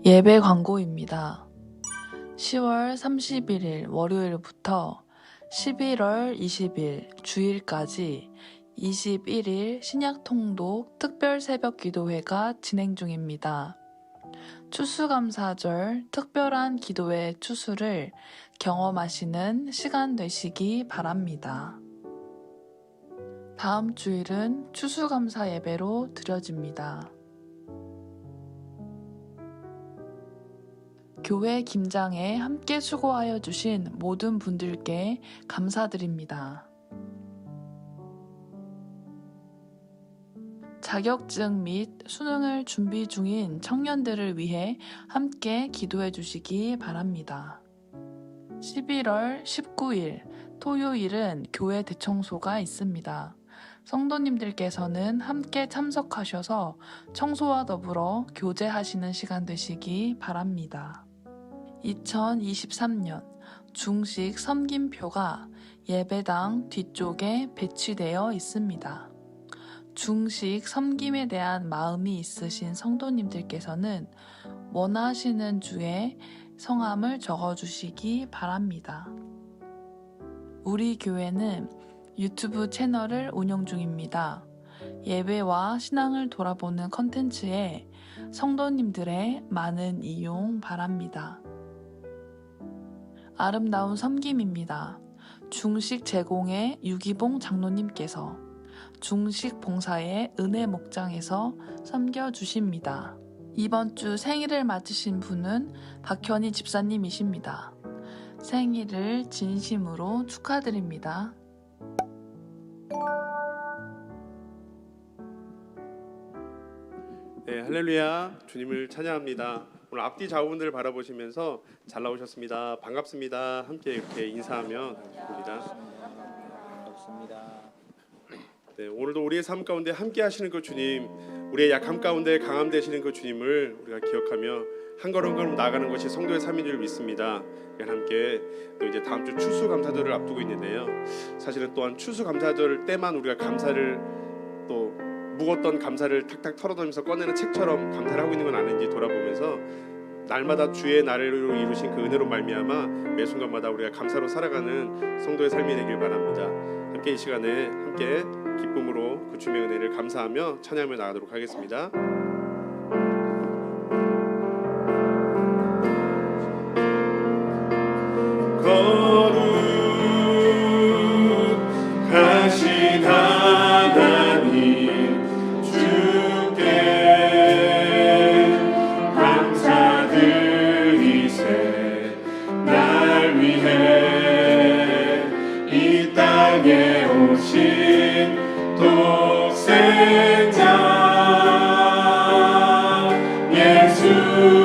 예배 광고입니다. 10월 31일 월요일부터 11월 20일 주일까지 21일 신약통독 특별 새벽 기도회가 진행 중입니다. 추수감사절 특별한 기도회 추수를 경험하시는 시간 되시기 바랍니다. 다음 주일은 추수감사 예배로 드려집니다. 교회 김장에 함께 수고하여 주신 모든 분들께 감사드립니다. 자격증 및 수능을 준비 중인 청년들을 위해 함께 기도해 주시기 바랍니다. 11월 19일 토요일은 교회 대청소가 있습니다. 성도님들께서는 함께 참석하셔서 청소와 더불어 교제하시는 시간 되시기 바랍니다. 2023년 중식 섬김표가 예배당 뒤쪽에 배치되어 있습니다. 중식 섬김에 대한 마음이 있으신 성도님들께서는 원하시는 주에 성함을 적어주시기 바랍니다. 우리 교회는 유튜브 채널을 운영 중입니다. 예배와 신앙을 돌아보는 컨텐츠에 성도님들의 많은 이용 바랍니다. 아름다운 섬김입니다. 중식 제공의 유기봉 장로님께서 중식 봉사의 은혜 목장에서 섬겨주십니다. 이번 주 생일을 맞으신 분은 박현희 집사님이십니다. 생일을 진심으로 축하드립니다. 네, 할렐루야. 주님을 찬양합니다. 오늘 앞뒤 좌우분들을 바라보시면서 잘 나오셨습니다. 반갑습니다. 함께 이렇게 인사하면 됩니다. 네, 오늘도 우리의 삶 가운데 함께 하시는 그 주님, 우리의 약함 가운데 강함 되시는 그 주님을 우리가 기억하며 한 걸음 걸음 나아가는 것이 성도의 삶인 줄 믿습니다. 함께 또 이제 다음 주 추수감사절을 앞두고 있는데요. 사실은 또한 추수감사절 때만 우리가 감사를 또 묵었던 감사를 탁탁 털어내면서 꺼내는 책처럼 감사를 하고 있는 건 아닌지 돌아보면서 날마다 주의 나라로 이루신 그 은혜로 말미암아 매 순간마다 우리가 감사로 살아가는 성도의 삶이 되길 바랍니다. 함께 이 시간에 함께 기쁨으로 그 주님의 은혜를 감사하며 찬양하며 나가도록 하겠습니다. 거룩하신 하나님 주께 감사드리세. 날 위해 이 땅에 오신 독생자 예수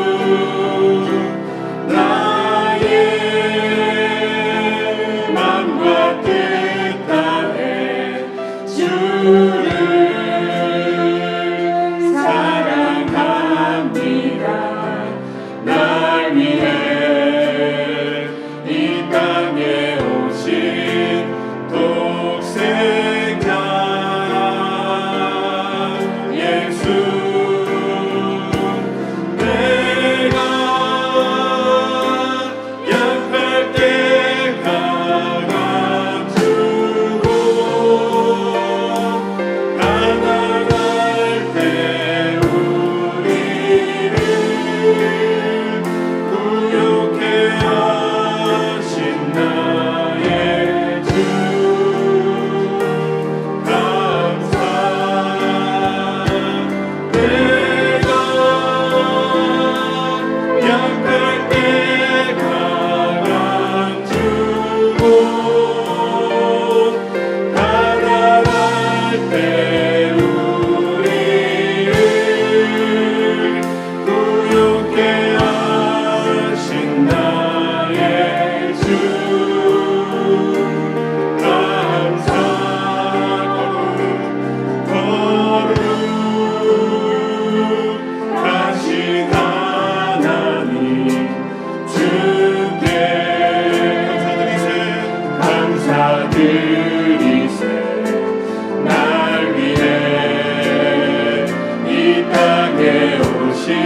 땅에 오신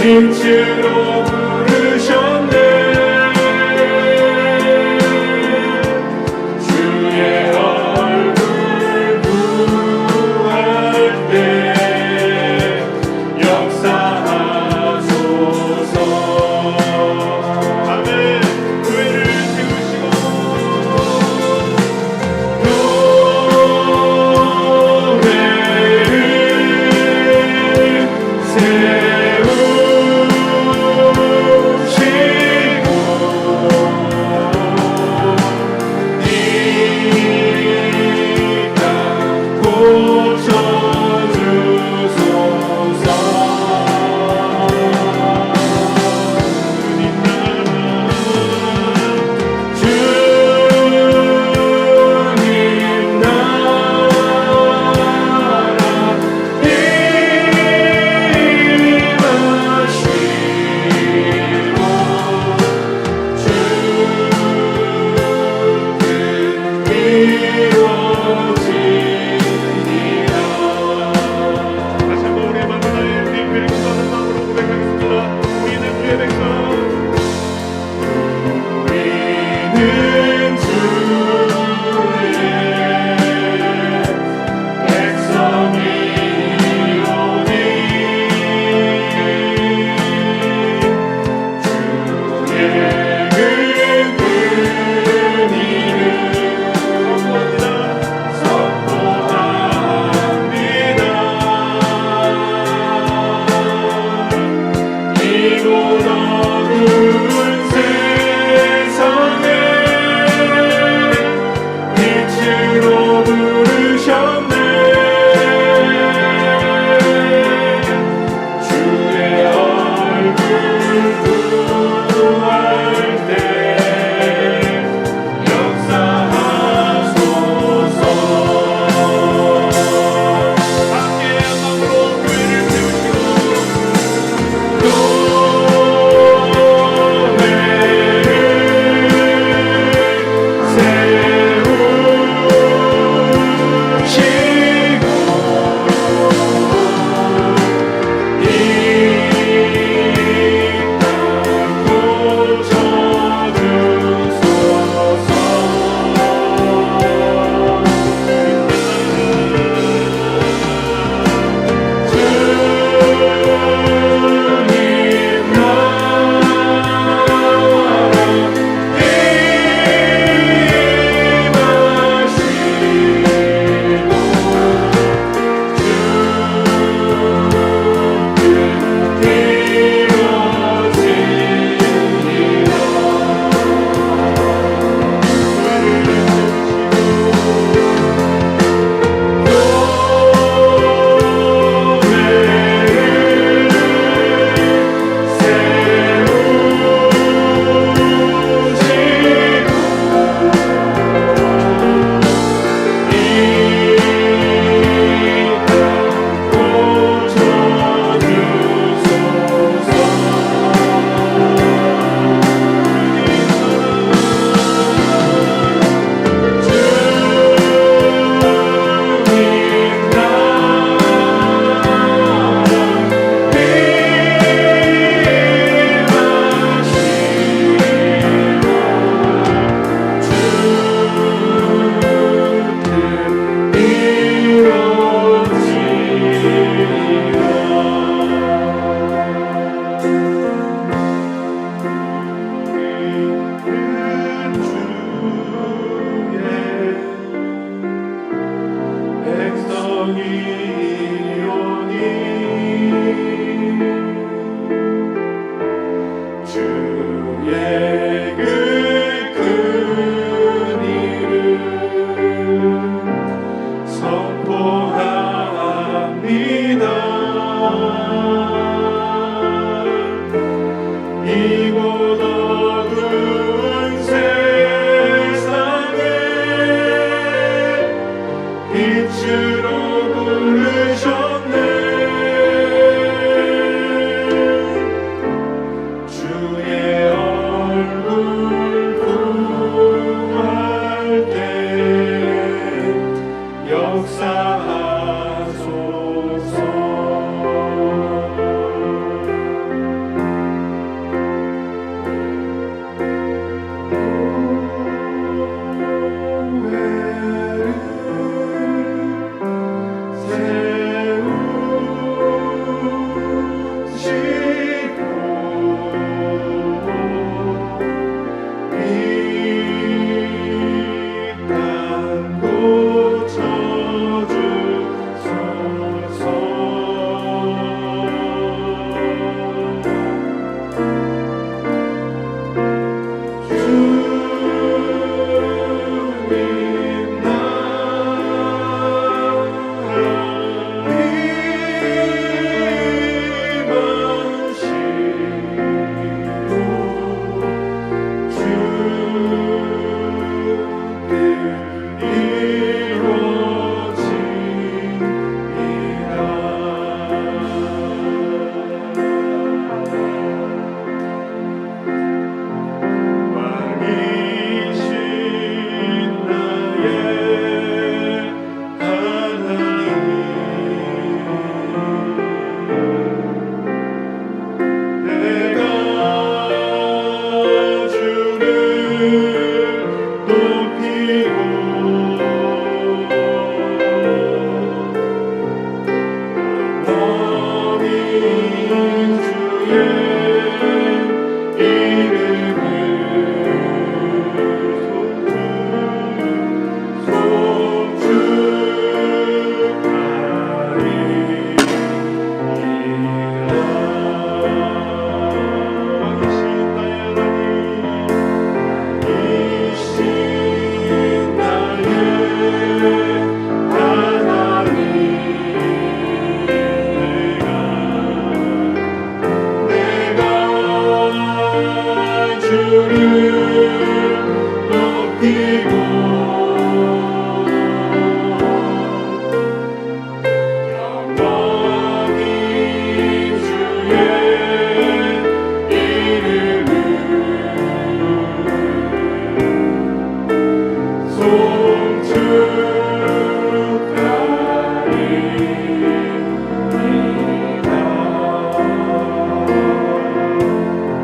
빛으로 부르셨네. 주의 얼굴 구할 때 역사하소서. 아멘. 교회를 세우시고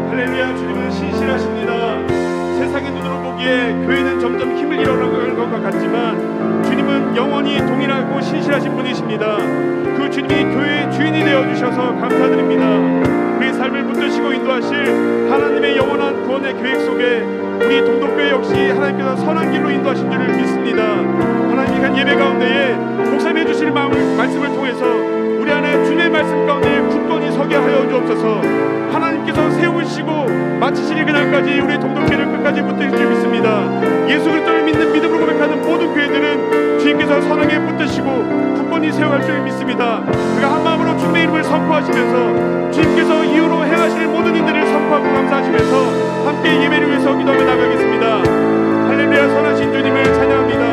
할렐루야. 주님은 신실하십니다. 세상의 눈으로 보기에 교회는 점점 힘을 잃어가는 것 같지만 주님은 영원히 동일하고 신실하신 분이십니다. 그 주님이 교회의 주인이 되어주셔서 감사드립니다. 우리 삶을 붙드시고 인도하실 하나님의 영원한 구원의 계획 속에 우리 동독교회 역시 하나님께서 선한 길로 인도하신 줄을 믿습니다. 하나님이 간 예배 가운데에 목사님해 주실 말씀을 통해서 우리 안에 주님의 말씀 가운데 굳건히 서게 하여 주옵소서. 하나님께서 세우시고 마치시기 그날까지 우리 동독교회를 끝까지 붙드실 줄 믿습니다. 예수 그리스도를 믿는 믿음으로 고백하는 모든 교회들은 주님께서 선하게 붙드시고 굳건히 세워갈 줄 믿습니다. 그가 한 마음으로 주님의 이름을 선포하시면서 주님께서 이후로 행하실 모든 일들을 선포하고 감사하시면서 함께 예배를 위해서 기도하며 나가겠습니다. 할렐루야. 선하신 주님을 찬양합니다.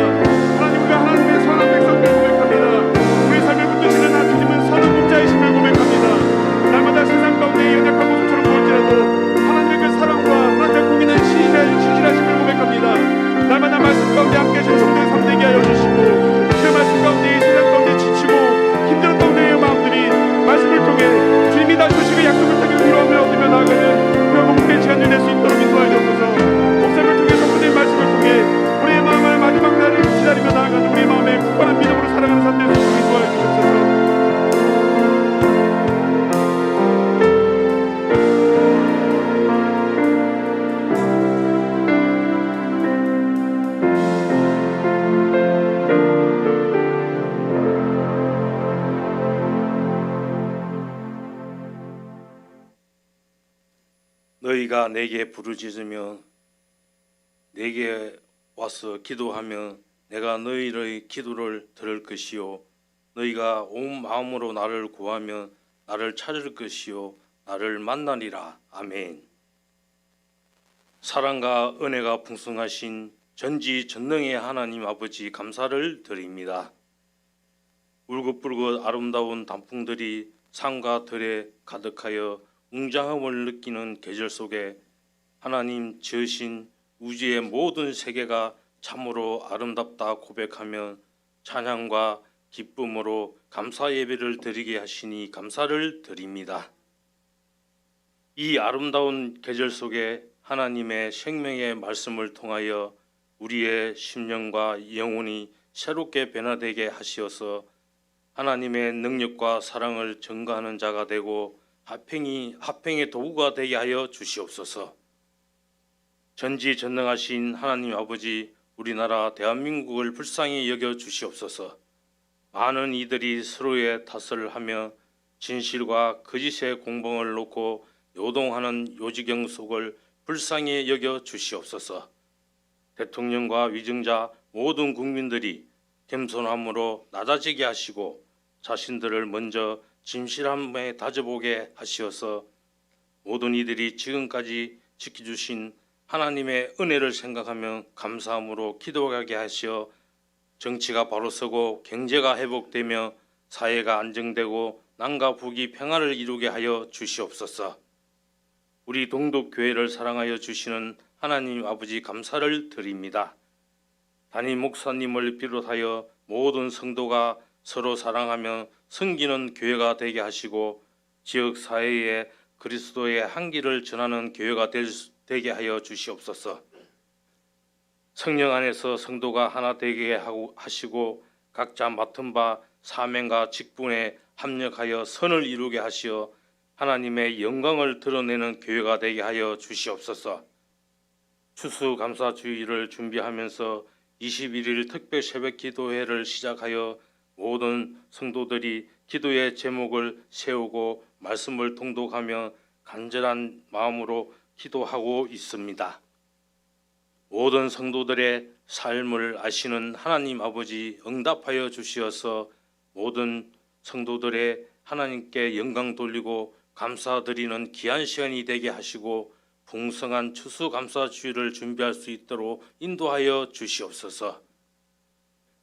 하나님과 하나님의 선한 백성들 고백합니다. 우리 삶을 붙드시는 한 주님은 선한 목자이심을 고백합니다. 날마다 세상 가운데 연약한 모습처럼 보일지라도 하나님의 그 사랑과 하나님의 공의는 신실하심을 고백합니다. 날마다 말씀 가운데 함께 하신 성도의 삶되게 하여 주시고 그 말씀 가운데 이 세상 가운데 지치고 힘든 가운데의 마음들이 말씀을 통해 주님이 다시 오시고 약속을 통해 위로하며 얻으며 나아가는 그런 복된 시간을 낼 수 있도록 인도하여 주옵소서. 목사님을 통해 성도의 말씀을 통해 우리의 마음을 마지막 날을 기다리며 나아가는 우리의 마음에 굳건한 믿음으로 살아가는 삶 될 수 있도록 인도하여 주옵소서. 너희가 내게 부르짖으며 내게 와서 기도하면 내가 너희의 기도를 들을 것이요 너희가 온 마음으로 나를 구하면 나를 찾을 것이요 나를 만나리라. 아멘. 사랑과 은혜가 풍성하신 전지전능의 하나님 아버지 감사를 드립니다. 울긋불긋 아름다운 단풍들이 산과 들에 가득하여 웅장함을 느끼는 계절 속에 하나님 지으신 우주의 모든 세계가 참으로 아름답다 고백하며 찬양과 기쁨으로 감사 예배를 드리게 하시니 감사를 드립니다. 이 아름다운 계절 속에 하나님의 생명의 말씀을 통하여 우리의 심령과 영혼이 새롭게 변화되게 하시어서 하나님의 능력과 사랑을 증거하는 자가 되고 화평의 도구가 되게 하여 주시옵소서. 전지전능하신 하나님 아버지, 우리나라 대한민국을 불쌍히 여겨 주시옵소서. 많은 이들이 서로의 탓을 하며 진실과 거짓의 공방을 놓고 요동하는 요지경 속을 불쌍히 여겨 주시옵소서. 대통령과 위정자 모든 국민들이 겸손함으로 낮아지게 하시고 자신들을 먼저 진실함에 다져보게 하시어서 모든 이들이 지금까지 지켜주신 하나님의 은혜를 생각하며 감사함으로 기도하게 하시어 정치가 바로 서고 경제가 회복되며 사회가 안정되고 남과 북이 평화를 이루게 하여 주시옵소서. 우리 동독교회를 사랑하여 주시는 하나님 아버지 감사를 드립니다. 담임 목사님을 비롯하여 모든 성도가 서로 사랑하며 섬기는 교회가 되게 하시고 지역 사회에 그리스도의 향기를 전하는 교회가 되게 하여 주시옵소서. 성령 안에서 성도가 하나 되게 하시고 각자 맡은 바 사명과 직분에 합력하여 선을 이루게 하시어 하나님의 영광을 드러내는 교회가 되게 하여 주시옵소서. 추수감사주의를 준비하면서 21일 특별 새벽 기도회를 시작하여 모든 성도들이 기도의 제목을 세우고 말씀을 통독하며 간절한 마음으로 기도하고 있습니다. 모든 성도들의 삶을 아시는 하나님 아버지 응답하여 주시어서 모든 성도들의 하나님께 영광 돌리고 감사드리는 귀한 시간이 되게 하시고 풍성한 추수감사주의를 준비할 수 있도록 인도하여 주시옵소서.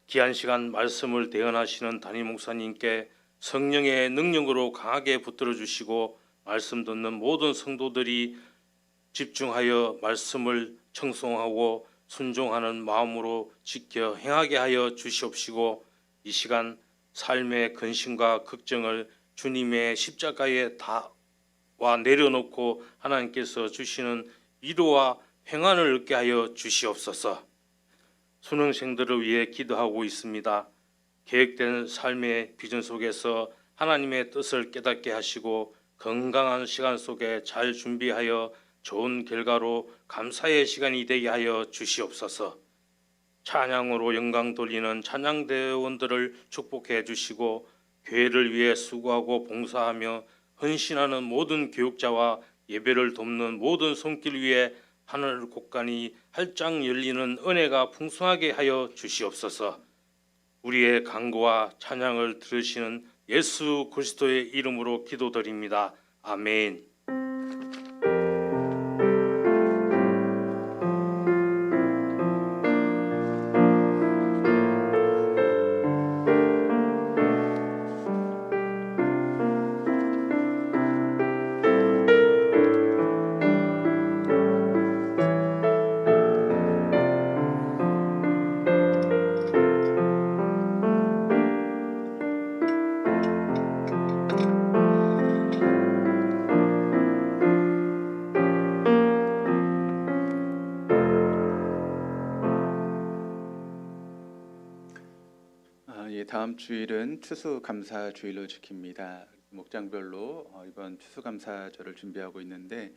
귀한 시간 말씀을 대언하시는 담임 목사님께 성령의 능력으로 강하게 붙들어 주시고 말씀 듣는 모든 성도들이 집중하여 말씀을 청송하고 순종하는 마음으로 지켜 행하게 하여 주시옵시고 이 시간 삶의 근심과 걱정을 주님의 십자가에 다와 내려놓고 하나님께서 주시는 위로와 평안을 얻게 하여 주시옵소서. 수능생들을 위해 기도하고 있습니다. 계획된 삶의 비전 속에서 하나님의 뜻을 깨닫게 하시고 건강한 시간 속에 잘 준비하여 좋은 결과로 감사의 시간이 되게 하여 주시옵소서. 찬양으로 영광 돌리는 찬양대원들을 축복해 주시고 교회를 위해 수고하고 봉사하며 헌신하는 모든 교육자와 예배를 돕는 모든 손길 위에 하늘 곳간이 활짝 열리는 은혜가 풍성하게 하여 주시옵소서. 우리의 간구와 찬양을 들으시는 예수 그리스도의 이름으로 기도드립니다. 아멘. 다음 주일은 추수감사주일로 지킵니다. 목장별로 이번 추수감사절을 준비하고 있는데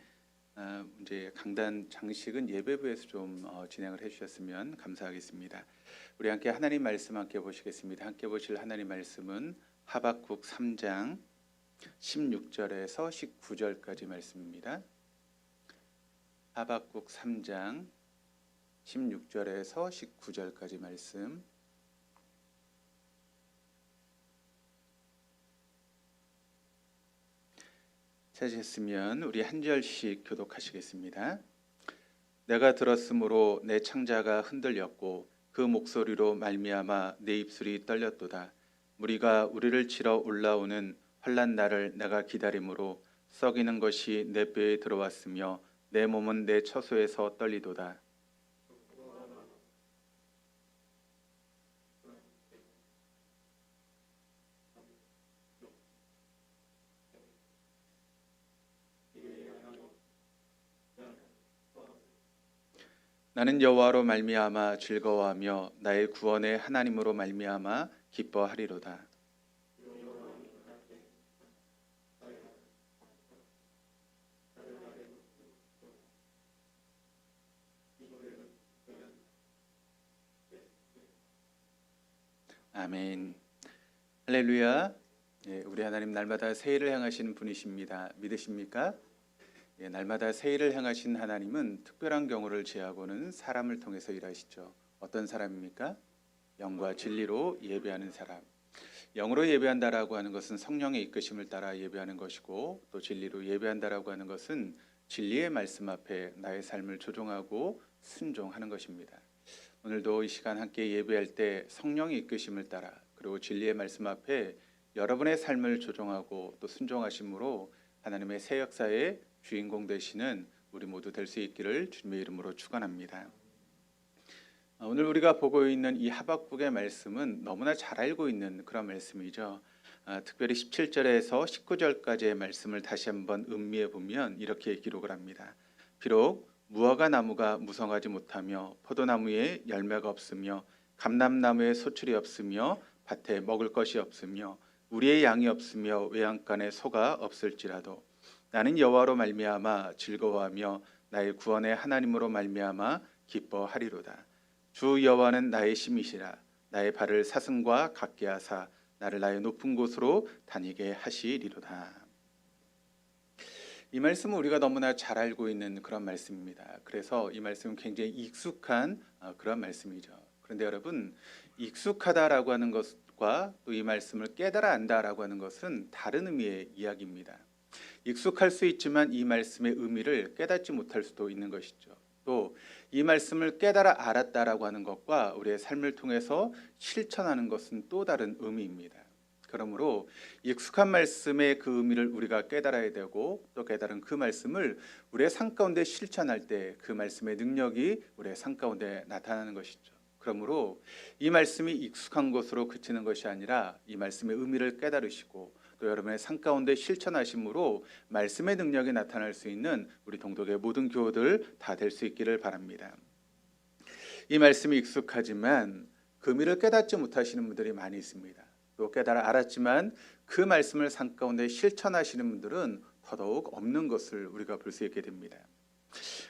이제 강단 장식은 예배부에서 좀 진행을 해주셨으면 감사하겠습니다. 우리 함께 하나님 말씀 함께 보시겠습니다. 함께 보실 하나님 말씀은 하박국 3장 16절에서 19절까지 말씀입니다. 하박국 3장 16절에서 19절까지 말씀. 찾으셨으면 우리 한 절씩 교독하시겠습니다. 내가 들었으므로 내 창자가 흔들렸고 그 목소리로 말미암아 내 입술이 떨렸도다. 무리가 우리를 치러 올라오는 환난 날을 내가 기다림으로 썩이는 것이 내 뼈에 들어왔으며 내 몸은 내 처소에서 떨리도다. 나는 여호와로 말미암아 즐거워하며 나의 구원의 하나님으로 말미암아 기뻐하리로다. 아멘. 할렐루야. 우리 하나님 날마다 새 일을 행하시는 분이십니다. 믿으십니까? 날마다 새 일을 행하신 하나님은 특별한 경우를 제하고는 사람을 통해서 일하시죠. 어떤 사람입니까? 영과 진리로 예배하는 사람. 영으로 예배한다라고 하는 것은 성령의 이끄심을 따라 예배하는 것이고, 또 진리로 예배한다라고 하는 것은 진리의 말씀 앞에 나의 삶을 조종하고 순종하는 것입니다. 오늘도 이 시간 함께 예배할 때 성령의 이끄심을 따라 그리고 진리의 말씀 앞에 여러분의 삶을 조종하고 또 순종하심으로 하나님의 새 역사의 주인공 되시는 우리 모두 될 수 있기를 주님의 이름으로 축원합니다. 오늘 우리가 보고 있는 이 하박국의 말씀은 너무나 잘 알고 있는 그런 말씀이죠. 특별히 17절에서 19절까지의 말씀을 다시 한번 음미해 보면 이렇게 기록을 합니다. 비록 무화과 나무가 무성하지 못하며 포도나무에 열매가 없으며 감람나무에 소출이 없으며 밭에 먹을 것이 없으며 우리의 양이 없으며 외양간에 소가 없을지라도 나는 여호와로 말미암아 즐거워하며 나의 구원의 하나님으로 말미암아 기뻐하리로다. 주 여호와는 나의 힘이시라. 나의 발을 사슴과 같게 하사 나를 나의 높은 곳으로 다니게 하시리로다. 이 말씀은 우리가 너무나 잘 알고 있는 그런 말씀입니다. 그래서 이 말씀은 굉장히 익숙한 그런 말씀이죠. 그런데 여러분, 익숙하다라고 하는 것과 또 이 말씀을 깨달아 안다라고 하는 것은 다른 의미의 이야기입니다. 익숙할 수 있지만 이 말씀의 의미를 깨닫지 못할 수도 있는 것이죠. 또 이 말씀을 깨달아 알았다라고 하는 것과 우리의 삶을 통해서 실천하는 것은 또 다른 의미입니다. 그러므로 익숙한 말씀의 그 의미를 우리가 깨달아야 되고 또 깨달은 그 말씀을 우리의 삶 가운데 실천할 때 그 말씀의 능력이 우리의 삶 가운데 나타나는 것이죠. 그러므로 이 말씀이 익숙한 것으로 그치는 것이 아니라 이 말씀의 의미를 깨달으시고 또 여러분의 삶 가운데 실천하심으로 말씀의 능력이 나타날 수 있는 우리 동독의 모든 교우들 다 될 수 있기를 바랍니다. 이 말씀이 익숙하지만 그 의미를 깨닫지 못하시는 분들이 많이 있습니다. 또 깨달아 알았지만 그 말씀을 삶 가운데 실천하시는 분들은 더더욱 없는 것을 우리가 볼 수 있게 됩니다.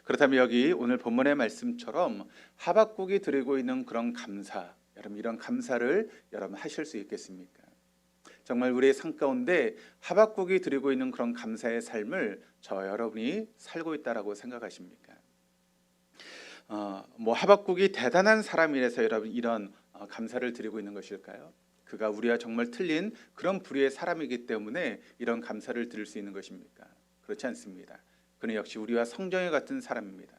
그렇다면 여기 오늘 본문의 말씀처럼 하박국이 드리고 있는 그런 감사, 여러분 이런 감사를 여러분 하실 수 있겠습니까? 정말 우리의 삶 가운데 하박국이 드리고 있는 그런 감사의 삶을 저 여러분이 살고 있다라고 생각하십니까? 하박국이 대단한 사람이라서 여러분 이런 감사를 드리고 있는 것일까요? 그가 우리와 정말 틀린 그런 부류의 사람이기 때문에 이런 감사를 드릴 수 있는 것입니까? 그렇지 않습니다. 그는 역시 우리와 성경에 같은 사람입니다.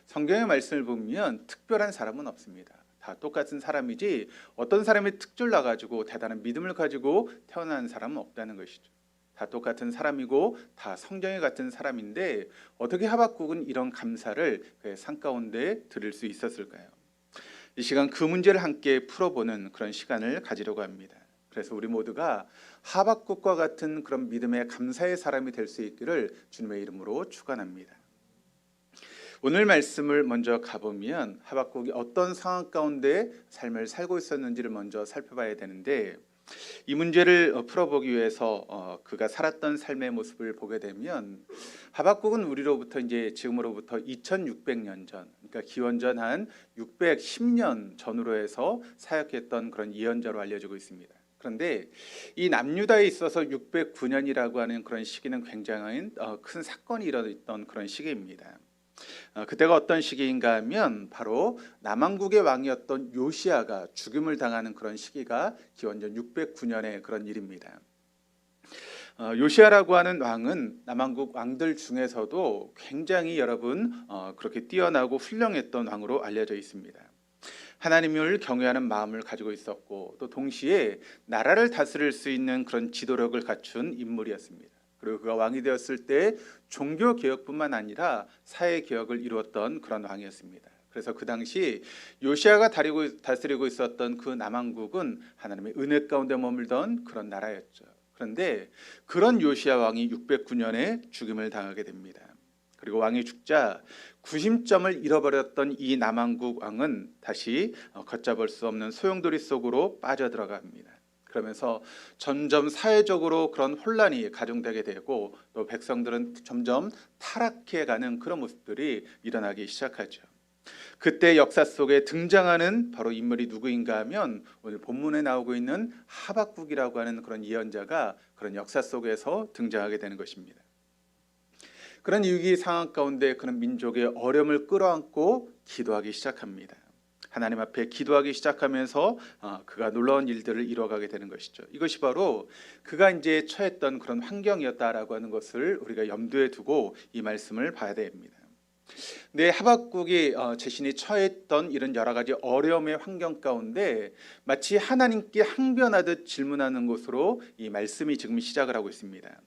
성경의 말씀을 보면 특별한 사람은 없습니다. 다 똑같은 사람이지 어떤 사람이 특줄 나가지고 대단한 믿음을 가지고 태어난 사람은 없다는 것이죠. 다 똑같은 사람이고 다 성경에 같은 사람인데 어떻게 하박국은 이런 감사를 그의 삶 가운데 드릴 수 있었을까요? 이 시간 그 문제를 함께 풀어보는 그런 시간을 가지려고 합니다. 그래서 우리 모두가 하박국과 같은 그런 믿음의 감사의 사람이 될 수 있기를 주님의 이름으로 축원합니다. 오늘 말씀을 먼저 가보면 하박국이 어떤 상황 가운데 삶을 살고 있었는지를 먼저 살펴봐야 되는데 이 문제를 풀어보기 위해서 그가 살았던 삶의 모습을 보게 되면 하박국은 우리로부터 이제 지금으로부터 2600년 전, 그러니까 기원전 한 610년 전으로 해서 사역했던 그런 예언자로 알려지고 있습니다. 그런데 이 남유다에 있어서 609년이라고 하는 그런 시기는 굉장히 큰 사건이 일어났던 그런 시기입니다. 그때가 어떤 시기인가 하면 바로 남왕국의 왕이었던 요시야가 죽임을 당하는 그런 시기가 기원전 609년의 그런 일입니다. 요시야라고 하는 왕은 남왕국 왕들 중에서도 굉장히 여러분 그렇게 뛰어나고 훌륭했던 왕으로 알려져 있습니다. 하나님을 경외하는 마음을 가지고 있었고 또 동시에 나라를 다스릴 수 있는 그런 지도력을 갖춘 인물이었습니다. 그리고 그가 왕이 되었을 때 종교 개혁뿐만 아니라 사회 개혁을 이루었던 그런 왕이었습니다. 그래서 그 당시 요시야가 다스리고 있었던 그 남왕국은 하나님의 은혜 가운데 머물던 그런 나라였죠. 그런데 그런 요시야 왕이 609년에 죽임을 당하게 됩니다. 그리고 왕이 죽자 구심점을 잃어버렸던 이 남왕국 왕은 다시 걷잡을 수 없는 소용돌이 속으로 빠져들어갑니다. 그러면서 점점 사회적으로 그런 혼란이 가중되게 되고 또 백성들은 점점 타락해가는 그런 모습들이 일어나기 시작하죠. 그때 역사 속에 등장하는 바로 인물이 누구인가 하면 오늘 본문에 나오고 있는 하박국이라고 하는 그런 예언자가 그런 역사 속에서 등장하게 되는 것입니다. 그런 위기 상황 가운데 그런 민족의 어려움을 끌어안고 기도하기 시작합니다. 하나님 앞에 기도하기 시작하면서 그가 놀라운 일들을 이뤄가게 되는 것이죠. 이것이 바로 그가 이제 처했던 그런 환경이었다라고 하는 것을 우리가 염두에 두고 이 말씀을 봐야 됩니다. 네, 하박국이 자신이 처했던 이런 여러 가지 어려움의 환경 가운데 마치 하나님께 항변하듯 질문하는 것으로 이 말씀이 지금 시작을 하고 있습니다.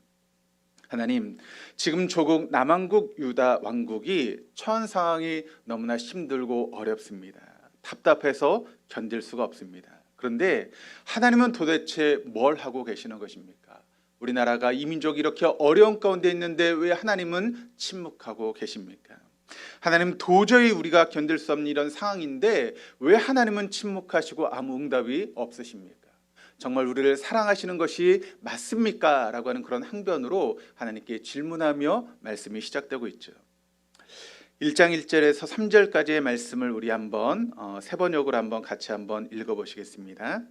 하나님, 지금 조국 남왕국 유다 왕국이 처한 상황이 너무나 힘들고 어렵습니다. 답답해서 견딜 수가 없습니다. 그런데 하나님은 도대체 뭘 하고 계시는 것입니까? 우리나라가 이 민족이 이렇게 어려운 가운데 있는데 왜 하나님은 침묵하고 계십니까? 하나님, 도저히 우리가 견딜 수 없는 이런 상황인데 왜 하나님은 침묵하시고 아무 응답이 없으십니까? 정말 우리를 사랑하시는 것이 맞습니까? 라고 하는 그런 항변으로 하나님께 질문하며 말씀이 시작되고 있죠. 1장 1절에서 3절까지의 말씀을 우리 한번 세 번역으로 한번 같이 한번 읽어보시겠습니다.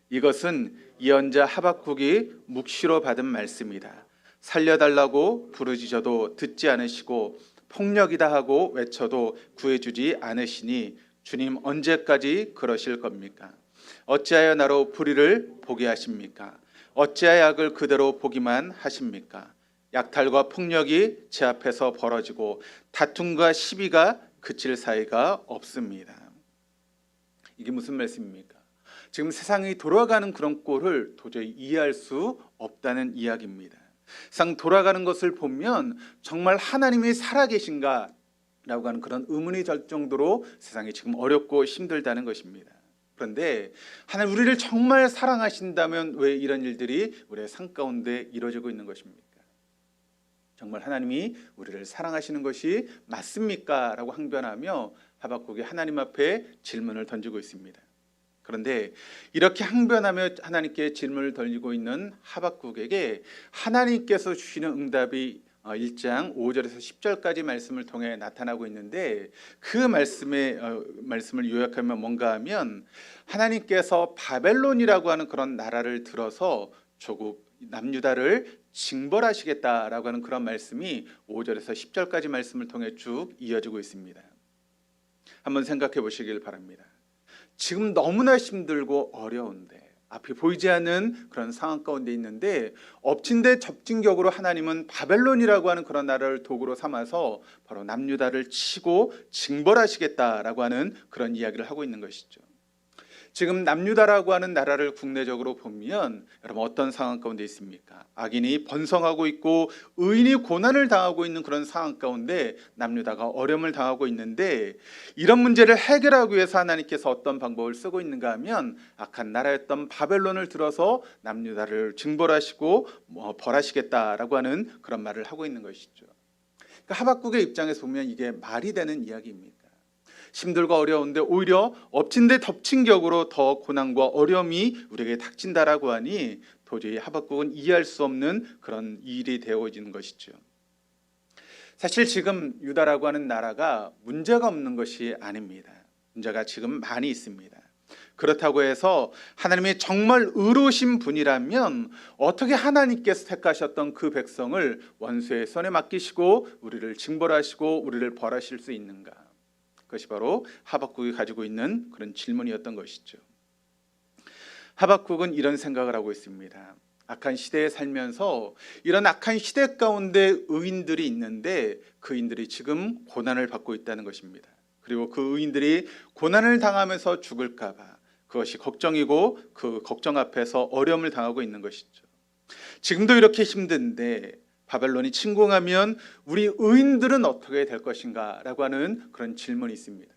이것은 예언자 하박국이 묵시로 받은 말씀이다. 살려달라고 부르짖어도 듣지 않으시고 폭력이다 하고 외쳐도 구해주지 않으시니 주님 언제까지 그러실 겁니까? 어찌하여 나로 불의를 보게 하십니까? 어찌하여 악을 그대로 보기만 하십니까? 약탈과 폭력이 제 앞에서 벌어지고 다툼과 시비가 그칠 사이가 없습니다. 이게 무슨 말씀입니까? 지금 세상이 돌아가는 그런 꼴을 도저히 이해할 수 없다는 이야기입니다. 세상 돌아가는 것을 보면 정말 하나님이 살아계신가? 라고 하는 그런 의문이 들 정도로 세상이 지금 어렵고 힘들다는 것입니다. 그런데 하나님 우리를 정말 사랑하신다면 왜 이런 일들이 우리의 삶 가운데 이루어지고 있는 것입니까? 정말 하나님이 우리를 사랑하시는 것이 맞습니까? 라고 항변하며 하박국이 하나님 앞에 질문을 던지고 있습니다. 그런데 이렇게 항변하며 하나님께 질문을 던지고 있는 하박국에게 하나님께서 주시는 응답이 1장 5절에서 10절까지 말씀을 통해 나타나고 있는데 그 말씀을 요약하면 뭔가 하면 하나님께서 바벨론이라고 하는 그런 나라를 들어서 조국 남유다를 징벌하시겠다라고 하는 그런 말씀이 5절에서 10절까지 말씀을 통해 쭉 이어지고 있습니다. 한번 생각해 보시길 바랍니다. 지금 너무나 힘들고 어려운데 앞이 보이지 않는 그런 상황 가운데 있는데 엎친 데 접진 격으로 하나님은 바벨론이라고 하는 그런 나라를 도구로 삼아서 바로 남유다를 치고 징벌하시겠다라고 하는 그런 이야기를 하고 있는 것이죠. 지금 남유다라고 하는 나라를 국내적으로 보면 여러분 어떤 상황 가운데 있습니까? 악인이 번성하고 있고 의인이 고난을 당하고 있는 그런 상황 가운데 남유다가 어려움을 당하고 있는데 이런 문제를 해결하기 위해서 하나님께서 어떤 방법을 쓰고 있는가 하면 악한 나라였던 바벨론을 들어서 남유다를 징벌하시고 벌하시겠다라고 하는 그런 말을 하고 있는 것이죠. 그러니까 하박국의 입장에서 보면 이게 말이 되는 이야기입니까? 힘들고 어려운데 오히려 엎친 데 덮친 격으로 더 고난과 어려움이 우리에게 닥친다라고 하니 도저히 하박국은 이해할 수 없는 그런 일이 되어지는 것이죠. 사실 지금 유다라고 하는 나라가 문제가 없는 것이 아닙니다. 문제가 지금 많이 있습니다. 그렇다고 해서 하나님이 정말 의로우신 분이라면 어떻게 하나님께서 택하셨던 그 백성을 원수의 손에 맡기시고 우리를 징벌하시고 우리를 벌하실 수 있는가? 그것이 바로 하박국이 가지고 있는 그런 질문이었던 것이죠. 하박국은 이런 생각을 하고 있습니다. 악한 시대에 살면서 이런 악한 시대 가운데 의인들이 있는데 그 의인들이 지금 고난을 받고 있다는 것입니다. 그리고 그 의인들이 고난을 당하면서 죽을까 봐 그것이 걱정이고 그 걱정 앞에서 어려움을 당하고 있는 것이죠. 지금도 이렇게 힘든데 바벨론이 침공하면 우리 의인들은 어떻게 될 것인가 라고 하는 그런 질문이 있습니다.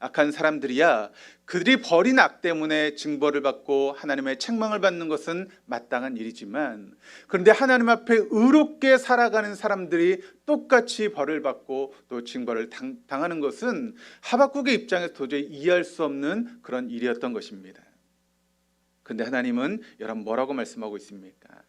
악한 사람들이야 그들이 벌인 악 때문에 징벌을 받고 하나님의 책망을 받는 것은 마땅한 일이지만 그런데 하나님 앞에 의롭게 살아가는 사람들이 똑같이 벌을 받고 또 징벌을 당하는 것은 하박국의 입장에서 도저히 이해할 수 없는 그런 일이었던 것입니다. 그런데 하나님은 여러분 뭐라고 말씀하고 있습니까?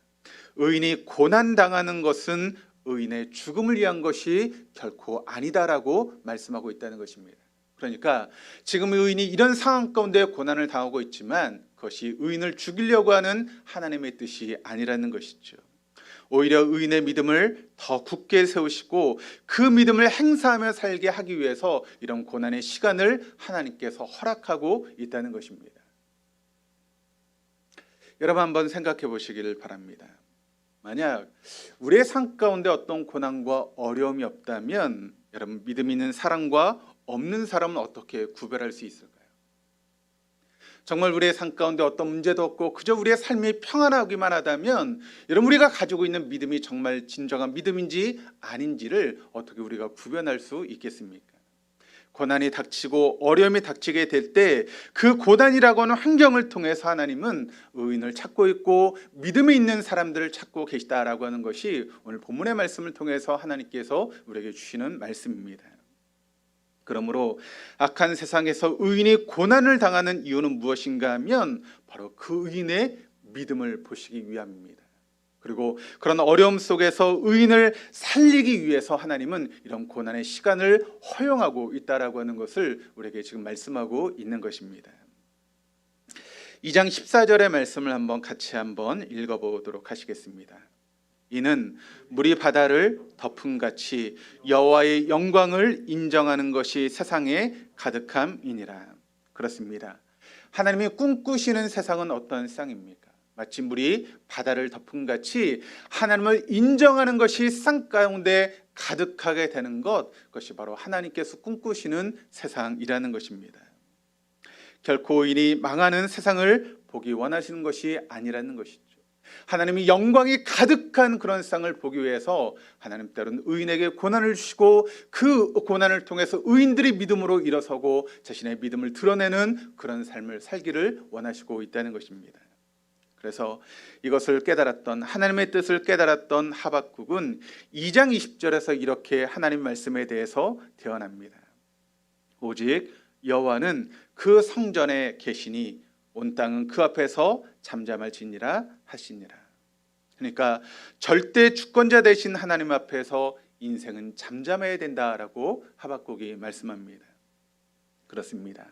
의인이 고난당하는 것은 의인의 죽음을 위한 것이 결코 아니다라고 말씀하고 있다는 것입니다. 그러니까 지금 의인이 이런 상황 가운데 고난을 당하고 있지만 그것이 의인을 죽이려고 하는 하나님의 뜻이 아니라는 것이죠. 오히려 의인의 믿음을 더 굳게 세우시고 그 믿음을 행사하며 살게 하기 위해서 이런 고난의 시간을 하나님께서 허락하고 있다는 것입니다. 여러분 한번 생각해 보시기를 바랍니다. 만약 우리의 삶 가운데 어떤 고난과 어려움이 없다면 여러분 믿음 있는 사람과 없는 사람은 어떻게 구별할 수 있을까요? 정말 우리의 삶 가운데 어떤 문제도 없고 그저 우리의 삶이 평안하기만 하다면 여러분 우리가 가지고 있는 믿음이 정말 진정한 믿음인지 아닌지를 어떻게 우리가 구별할 수 있겠습니까? 고난이 닥치고 어려움이 닥치게 될 때 그 고난이라고 하는 환경을 통해서 하나님은 의인을 찾고 있고 믿음이 있는 사람들을 찾고 계시다라고 하는 것이 오늘 본문의 말씀을 통해서 하나님께서 우리에게 주시는 말씀입니다. 그러므로 악한 세상에서 의인이 고난을 당하는 이유는 무엇인가 하면 바로 그 의인의 믿음을 보시기 위함입니다. 그리고 그런 어려움 속에서 의인을 살리기 위해서 하나님은 이런 고난의 시간을 허용하고 있다라고 하는 것을 우리에게 지금 말씀하고 있는 것입니다. 2장 14절의 말씀을 같이 읽어보도록 하시겠습니다. 이는 물이 바다를 덮음같이 여호와의 영광을 인정하는 것이 세상에 가득함이니라. 그렇습니다. 하나님이 꿈꾸시는 세상은 어떤 세상입니까? 마치 물이 바다를 덮음같이 하나님을 인정하는 것이 세상 가운데 가득하게 되는 것, 그것이 바로 하나님께서 꿈꾸시는 세상이라는 것입니다. 결코 의인이 망하는 세상을 보기 원하시는 것이 아니라는 것이죠. 하나님이 영광이 가득한 그런 세상을 보기 위해서 하나님 때로는 의인에게 고난을 주시고 그 고난을 통해서 의인들이 믿음으로 일어서고 자신의 믿음을 드러내는 그런 삶을 살기를 원하시고 있다는 것입니다. 그래서 이것을 깨달았던, 하나님의 뜻을 깨달았던 하박국은 2장 20절에서 이렇게 하나님 말씀에 대해서 대언합니다. 오직 여호와는 그 성전에 계시니 온 땅은 그 앞에서 잠잠할지니라 하시니라. 그러니까 절대 주권자 되신 하나님 앞에서 인생은 잠잠해야 된다라고 하박국이 말씀합니다. 그렇습니다.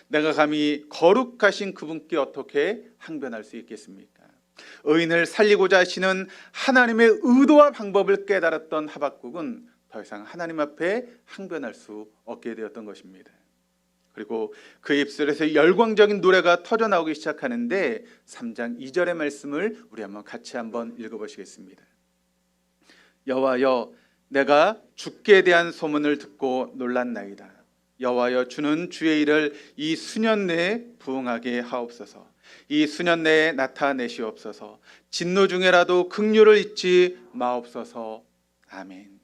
내가 감히 거룩하신 그분께 어떻게 항변할 수 있겠습니까? 의인을 살리고자 하시는 하나님의 의도와 방법을 깨달았던 하박국은 더 이상 하나님 앞에 항변할 수 없게 되었던 것입니다. 그리고 그 입술에서 열광적인 노래가 터져나오기 시작하는데 3장 2절의 말씀을 우리 같이 읽어보시겠습니다. 여호와여, 내가 주께 대한 소문을 듣고 놀랐나이다. 여호와여, 주는 주의 일을 이 수년 내에 부응하게 하옵소서. 이 수년 내에 나타내시옵소서. 진노 중에라도 긍휼을 잊지 마옵소서. 아멘.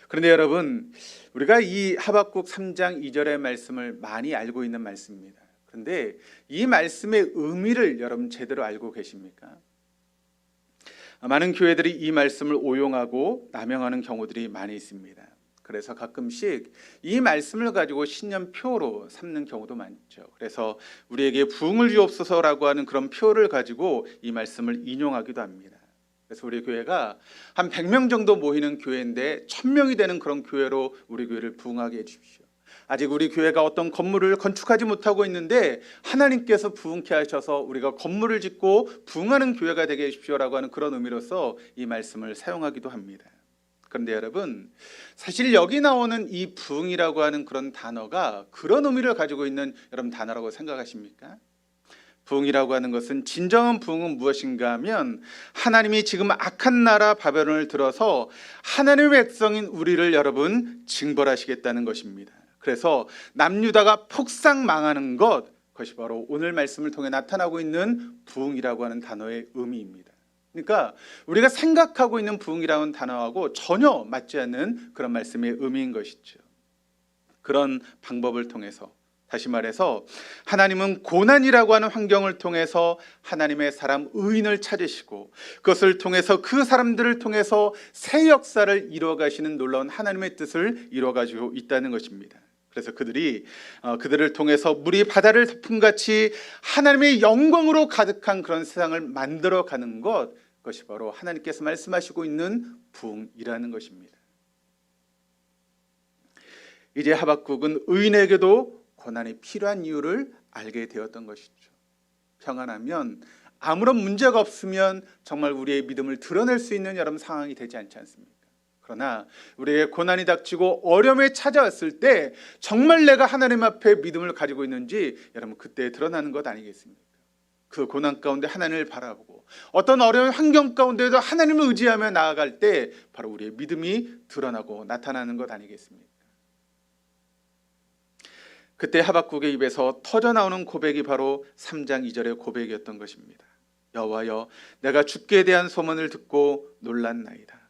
그런데 여러분, 우리가 이 하박국 3장 2절의 말씀을 많이 알고 있는 말씀입니다. 그런데 이 말씀의 의미를 여러분 제대로 알고 계십니까? 많은 교회들이 이 말씀을 오용하고 남용하는 경우들이 많이 있습니다. 그래서 가끔씩 이 말씀을 가지고 신년표로 삼는 경우도 많죠. 그래서 우리에게 부흥을 주옵소서라고 하는 그런 표를 가지고 이 말씀을 인용하기도 합니다. 그래서 우리 교회가 한 100명 정도 모이는 교회인데 1000명이 되는 그런 교회로 우리 교회를 부흥하게 해주십시오. 아직 우리 교회가 어떤 건물을 건축하지 못하고 있는데 하나님께서 부흥케 하셔서 우리가 건물을 짓고 부흥하는 교회가 되게 해주십시오라고 하는 그런 의미로서 이 말씀을 사용하기도 합니다. 그런데 여러분, 사실 여기 나오는 이 부흥이라고 하는 그런 단어가 그런 의미를 가지고 있는 여러분 단어라고 생각하십니까? 부흥이라고 하는 것은, 진정한 부흥은 무엇인가 하면 하나님이 지금 악한 나라 바벨론을 들어서 하나님의 백성인 우리를 여러분 징벌하시겠다는 것입니다. 그래서 남유다가 폭삭 망하는 것, 그것이 바로 오늘 말씀을 통해 나타나고 있는 부흥이라고 하는 단어의 의미입니다. 그러니까 우리가 생각하고 있는 부흥이라는 단어하고 전혀 맞지 않는 그런 말씀의 의미인 것이죠. 그런 방법을 통해서, 다시 말해서 하나님은 고난이라고 하는 환경을 통해서 하나님의 사람 의인을 찾으시고 그것을 통해서 그 사람들을 통해서 새 역사를 이루어가시는 놀라운 하나님의 뜻을 이루어가지고 있다는 것입니다. 그래서 그들을 통해서 물이 바다를 덮음같이 하나님의 영광으로 가득한 그런 세상을 만들어가는 것, 그것이 바로 하나님께서 말씀하시고 있는 부흥이라는 것입니다. 이제 하박국은 의인에게도 고난이 필요한 이유를 알게 되었던 것이죠. 평안하면, 아무런 문제가 없으면 정말 우리의 믿음을 드러낼 수 있는 여러분 상황이 되지 않지 않습니까? 그러나 우리에게 고난이 닥치고 어려움이 찾아왔을 때 정말 내가 하나님 앞에 믿음을 가지고 있는지 여러분 그때 드러나는 것 아니겠습니까? 그 고난 가운데 하나님을 바라보고 어떤 어려운 환경 가운데도 하나님을 의지하며 나아갈 때 바로 우리의 믿음이 드러나고 나타나는 것 아니겠습니까? 그때 하박국의 입에서 터져나오는 고백이 바로 3장 2절의 고백이었던 것입니다. 여호와여, 내가 주께 대한 소문을 듣고 놀랐나이다.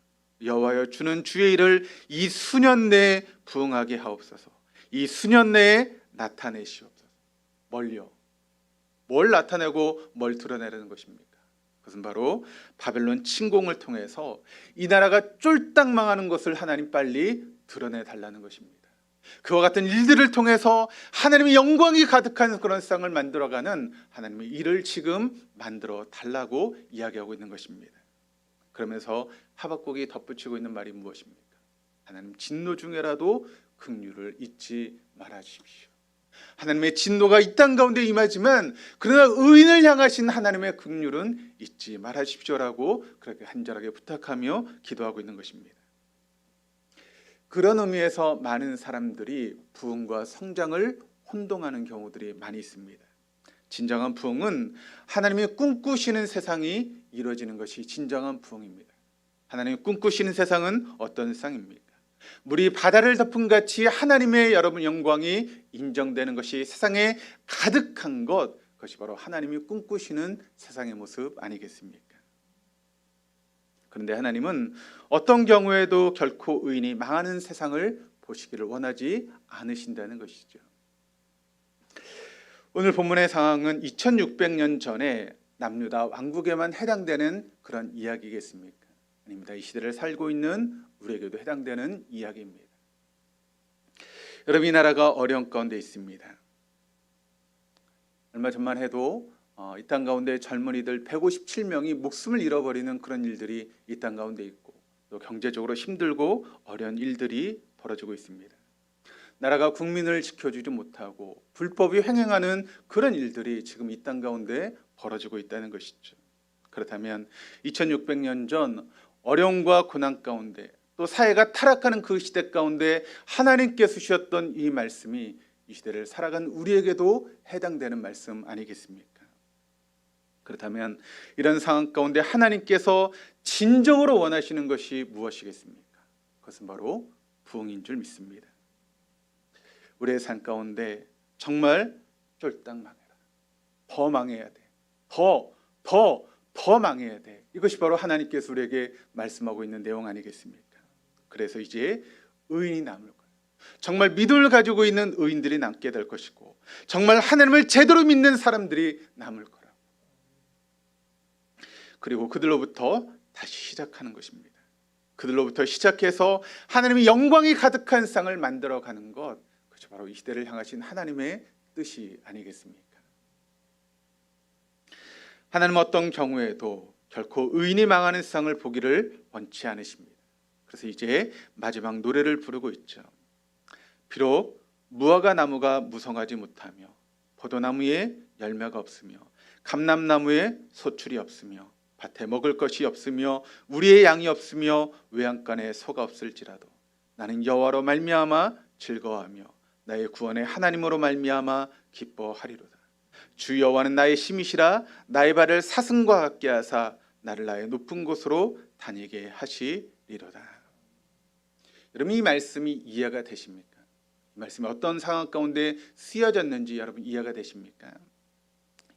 여호와여, 주는 주의 일을 이 수년 내에 부응하게 하옵소서. 이 수년 내에 나타내시옵소서. 뭘요? 뭘 나타내고 뭘 드러내려는 것입니까? 그것은 바로 바벨론 침공을 통해서 이 나라가 쫄딱 망하는 것을 하나님 빨리 드러내 달라는 것입니다. 그와 같은 일들을 통해서 하나님의 영광이 가득한 그런 세상을 만들어가는 하나님의 일을 지금 만들어 달라고 이야기하고 있는 것입니다. 그러면서 하박국이 덧붙이고 있는 말이 무엇입니까? 하나님 진노 중에라도 긍휼을 잊지 말아 주십시오. 하나님의 진노가 이 땅 가운데 임하지만 그러나 의인을 향하신 하나님의 긍휼은 잊지 말아 주십시오라고 그렇게 간절하게 부탁하며 기도하고 있는 것입니다. 그런 의미에서 많은 사람들이 부흥과 성장을 혼동하는 경우들이 많이 있습니다. 진정한 부흥은 하나님이 꿈꾸시는 세상이 이루어지는 것이 진정한 부흥입니다. 하나님이 꿈꾸시는 세상은 어떤 세상입니까? 물이 바다를 덮은 같이 하나님의 여러분 영광이 인정되는 것이 세상에 가득한 것, 그것이 바로 하나님이 꿈꾸시는 세상의 모습 아니겠습니까? 그런데 하나님은 어떤 경우에도 결코 의인이 망하는 세상을 보시기를 원하지 않으신다는 것이죠. 오늘 본문의 상황은 2600년 전에 남유다 왕국에만 해당되는 그런 이야기겠습니까? 아닙니다. 이 시대를 살고 있는 우리에게도 해당되는 이야기입니다. 여러분, 이 나라가 어려운 가운데 있습니다. 얼마 전만 해도 이 땅 가운데 젊은이들 157명이 목숨을 잃어버리는 그런 일들이 이 땅 가운데 있고, 또 경제적으로 힘들고 어려운 일들이 벌어지고 있습니다. 나라가 국민을 지켜주지 못하고 불법이 횡행하는 그런 일들이 지금 이 땅 가운데 벌어지고 있다는 것이죠. 그렇다면 2600년 전 어려움과 고난 가운데, 또 사회가 타락하는 그 시대 가운데 하나님께서 주셨던 이 말씀이 이 시대를 살아간 우리에게도 해당되는 말씀 아니겠습니까? 그렇다면 이런 상황 가운데 하나님께서 진정으로 원하시는 것이 무엇이겠습니까? 그것은 바로 부흥인 줄 믿습니다. 우리의 삶 가운데 정말 쫄딱 망해라, 더 망해야 돼, 더 망해야 돼. 이것이 바로 하나님께서 우리에게 말씀하고 있는 내용 아니겠습니까? 그래서 이제 의인이 남을 거예요. 정말 믿음을 가지고 있는 의인들이 남게 될 것이고, 정말 하나님을 제대로 믿는 사람들이 남을 거라고. 그리고 그들로부터 다시 시작하는 것입니다. 그들로부터 시작해서 하나님의 영광이 가득한 세상을 만들어가는 것, 그것이 바로 이 시대를 향하신 하나님의 뜻이 아니겠습니까? 하나님은 어떤 경우에도 결코 의인이 망하는 세상을 보기를 원치 않으십니다. 그래서 이제 마지막 노래를 부르고 있죠. 비록 무화과 나무가 무성하지 못하며 포도나무에 열매가 없으며 감람나무에 소출이 없으며 밭에 먹을 것이 없으며 우리의 양이 없으며 외양간에 소가 없을지라도 나는 여호와로 말미암아 즐거워하며 나의 구원의 하나님으로 말미암아 기뻐하리로다. 주 여호와는 나의 힘이시라 나의 발을 사슴과 같게 하사 나를 나의 높은 곳으로 다니게 하시리로다. 여러분, 이 말씀이 이해가 되십니까? 이 말씀이 어떤 상황 가운데 쓰여졌는지 여러분 이해가 되십니까?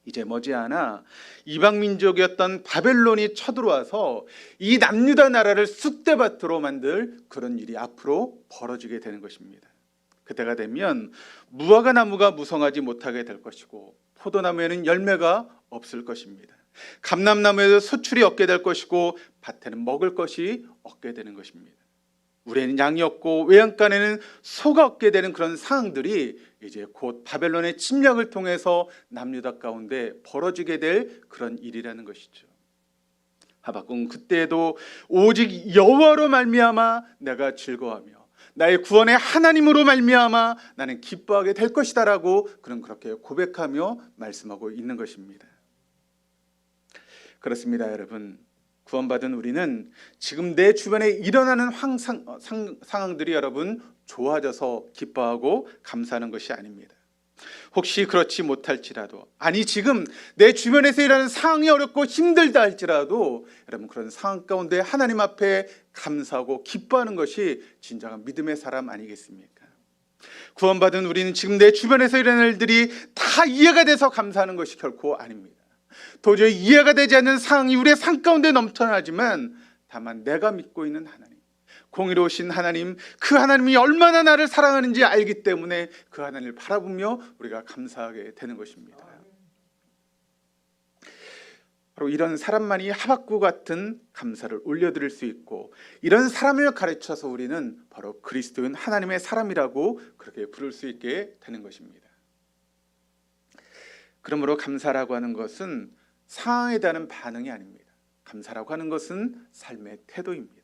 이제 머지않아 이방 민족이었던 바벨론이 쳐들어와서 이 남유다 나라를 쑥대밭으로 만들 그런 일이 앞으로 벌어지게 되는 것입니다. 그때가 되면 무화과 나무가 무성하지 못하게 될 것이고 포도나무에는 열매가 없을 것입니다. 감람나무에도 소출이 없게 될 것이고 밭에는 먹을 것이 없게 되는 것입니다. 우리에는 양이 없고 외양간에는 소가 없게 되는 그런 상황들이 이제 곧 바벨론의 침략을 통해서 남유다 가운데 벌어지게 될 그런 일이라는 것이죠. 하박국은 그때에도 오직 여호와로 말미암아 내가 즐거워하며 나의 구원의 하나님으로 말미암아 나는 기뻐하게 될 것이다라고 그렇게 고백하며 말씀하고 있는 것입니다. 그렇습니다, 여러분. 구원받은 우리는 지금 내 주변에 일어나는 상황들이 여러분 좋아져서 기뻐하고 감사하는 것이 아닙니다. 혹시 그렇지 못할지라도, 아니 지금 내 주변에서 일어나는 상황이 어렵고 힘들다 할지라도 여러분 그런 상황 가운데 하나님 앞에 감사하고 기뻐하는 것이 진정한 믿음의 사람 아니겠습니까? 구원받은 우리는 지금 내 주변에서 일어나는 일들이 다 이해가 돼서 감사하는 것이 결코 아닙니다. 도저히 이해가 되지 않는 상황이 우리의 삶 가운데 넘쳐나지만 다만 내가 믿고 있는 하나님, 공의로우신 하나님, 그 하나님이 얼마나 나를 사랑하는지 알기 때문에 그 하나님을 바라보며 우리가 감사하게 되는 것입니다. 바로 이런 사람만이 하박국 같은 감사를 올려드릴 수 있고, 이런 사람을 가르쳐서 우리는 바로 그리스도인 하나님의 사람이라고 그렇게 부를 수 있게 되는 것입니다. 그러므로 감사라고 하는 것은 상황에 대한 반응이 아닙니다. 감사라고 하는 것은 삶의 태도입니다.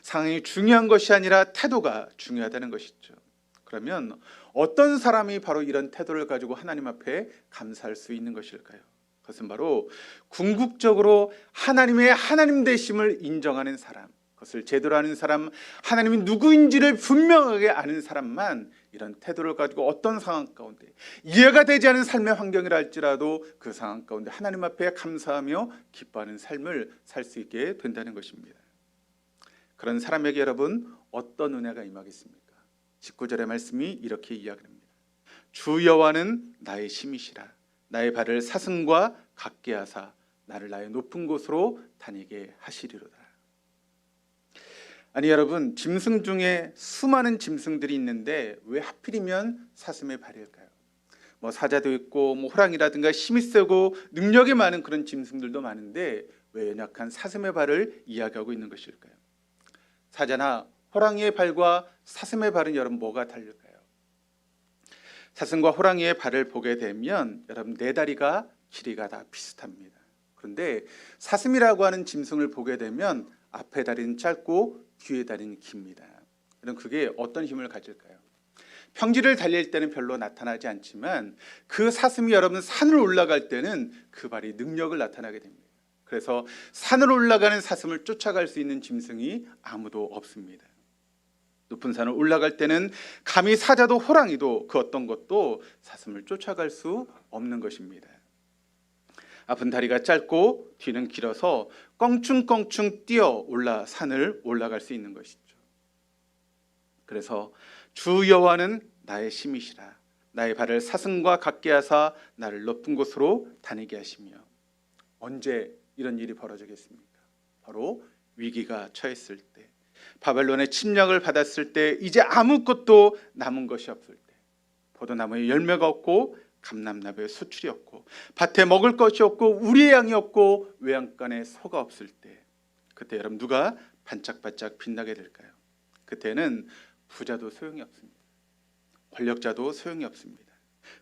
상황이 중요한 것이 아니라 태도가 중요하다는 것이죠. 그러면 어떤 사람이 바로 이런 태도를 가지고 하나님 앞에 감사할 수 있는 것일까요? 그것은 바로 궁극적으로 하나님의 하나님 되심을 인정하는 사람, 그것을 제대로 아는 사람, 하나님이 누구인지를 분명하게 아는 사람만 이런 태도를 가지고 어떤 상황 가운데, 이해가 되지 않은 삶의 환경이라 할지라도 그 상황 가운데 하나님 앞에 감사하며 기뻐하는 삶을 살 수 있게 된다는 것입니다. 그런 사람에게 여러분 어떤 은혜가 임하겠습니까? 19절의 말씀이 이렇게 이야기합니다. 주 여호와는 나의 힘이시라. 나의 발을 사슴과 같게 하사 나를 나의 높은 곳으로 다니게 하시리로다. 아니 여러분, 짐승 중에 수많은 짐승들이 있는데 왜 하필이면 사슴의 발일까요? 사자도 있고 호랑이라든가 힘이 세고 능력이 많은 그런 짐승들도 많은데 왜 연약한 사슴의 발을 이야기하고 있는 것일까요? 사자나 호랑이의 발과 사슴의 발은 여러분 뭐가 다를까요? 사슴과 호랑이의 발을 보게 되면 여러분 네 다리가 길이가 다 비슷합니다. 그런데 사슴이라고 하는 짐승을 보게 되면 앞에 다리는 짧고 뒤에 다리는 깁니다. 그럼 그게 어떤 힘을 가질까요? 평지를 달릴 때는 별로 나타나지 않지만 그 사슴이 여러분 산을 올라갈 때는 그 발이 능력을 나타나게 됩니다. 그래서 산을 올라가는 사슴을 쫓아갈 수 있는 짐승이 아무도 없습니다. 높은 산을 올라갈 때는 감히 사자도 호랑이도 그 어떤 것도 사슴을 쫓아갈 수 없는 것입니다. 앞은 다리가 짧고 뒤는 길어서 껑충껑충 뛰어 올라 산을 올라갈 수 있는 것이죠. 그래서 주 여호와는 나의 힘이시라. 나의 발을 사슴과 같게 하사 나를 높은 곳으로 다니게 하시며. 언제 이런 일이 벌어지겠습니까? 바로 위기가 처했을 때, 바벨론의 침략을 받았을 때, 이제 아무것도 남은 것이 없을 때, 포도나무에 열매가 없고 감람나무에 수출이 없고 밭에 먹을 것이 없고 우리의 양이 없고 외양간에 소가 없을 때, 그때 여러분 누가 반짝반짝 빛나게 될까요? 그때는 부자도 소용이 없습니다. 권력자도 소용이 없습니다.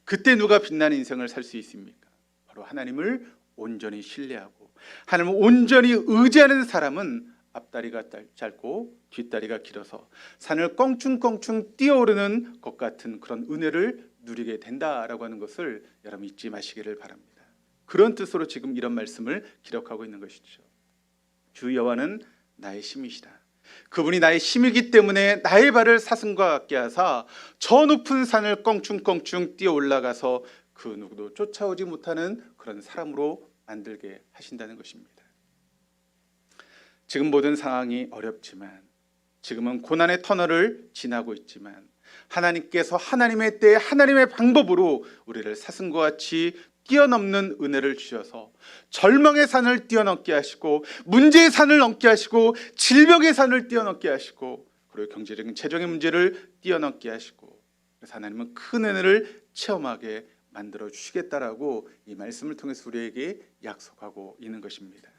그때 누가 빛나는 인생을 살 수 있습니까? 바로 하나님을 온전히 신뢰하고 하나님을 온전히 의지하는 사람은 앞다리가 짧고 뒷다리가 길어서 산을 껑충껑충 뛰어오르는 것 같은 그런 은혜를 누리게 된다라고 하는 것을 여러분 잊지 마시기를 바랍니다. 그런 뜻으로 지금 이런 말씀을 기록하고 있는 것이죠. 주 여호와는 나의 힘이시라. 그분이 나의 힘이기 때문에 나의 발을 사슴과 같게 하사 저 높은 산을 껑충껑충 뛰어 올라가서 그 누구도 쫓아오지 못하는 그런 사람으로 만들게 하신다는 것입니다. 지금 모든 상황이 어렵지만, 지금은 고난의 터널을 지나고 있지만 하나님께서 하나님의 때에 하나님의 방법으로 우리를 사슴과 같이 뛰어넘는 은혜를 주셔서 절망의 산을 뛰어넘게 하시고 문제의 산을 넘게 하시고 질병의 산을 뛰어넘게 하시고 그리고 경제적인 재정의 문제를 뛰어넘게 하시고, 그래서 하나님은 큰 은혜를 체험하게 만들어 주시겠다라고 이 말씀을 통해서 우리에게 약속하고 있는 것입니다.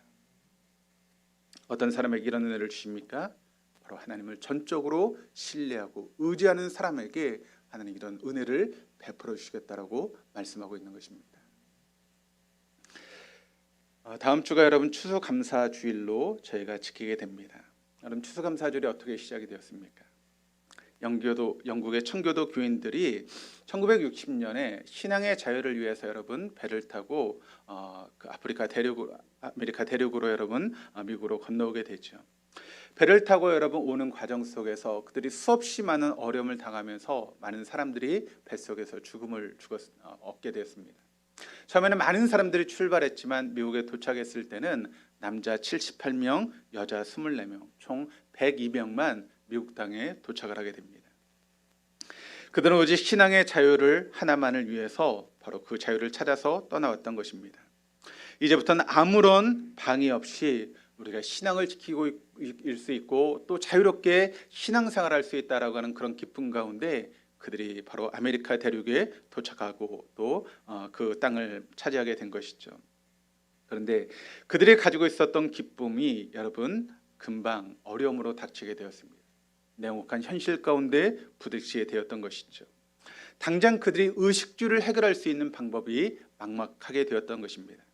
어떤 사람에게 이런 은혜를 주십니까? 바로 하나님을 전적으로 신뢰하고 의지하는 사람에게 하나님 이런 은혜를 베풀어 주시겠다라고 말씀하고 있는 것입니다. 다음 주가 여러분 추수감사주일로 저희가 지키게 됩니다. 여러분 추수감사주일이 어떻게 시작이 되었습니까? 영국의 청교도 교인들이 1960년에 신앙의 자유를 위해서 여러분 배를 타고 그 아메리카 대륙으로 여러분 미국으로 건너오게 되죠. 배를 타고 여러분 오는 과정 속에서 그들이 수없이 많은 어려움을 당하면서 많은 사람들이 뱃속에서 죽음을 얻게 되었습니다. 처음에는 많은 사람들이 출발했지만 미국에 도착했을 때는 남자 78명, 여자 24명, 총 102명만 미국 땅에 도착을 하게 됩니다. 그들은 오직 신앙의 자유를 하나만을 위해서 바로 그 자유를 찾아서 떠나왔던 것입니다. 이제부터는 아무런 방해 없이 우리가 신앙을 지키고 일 수 있고 또 자유롭게 신앙생활할 수 있다라고 하는 그런 기쁨 가운데 그들이 바로 아메리카 대륙에 도착하고 또 그 땅을 차지하게 된 것이죠. 그런데 그들이 가지고 있었던 기쁨이 여러분 금방 어려움으로 닥치게 되었습니다. 냉혹한 현실 가운데 부딪히게 되었던 것이죠. 당장 그들이 의식주를 해결할 수 있는 방법이 막막하게 되었던 것입니다.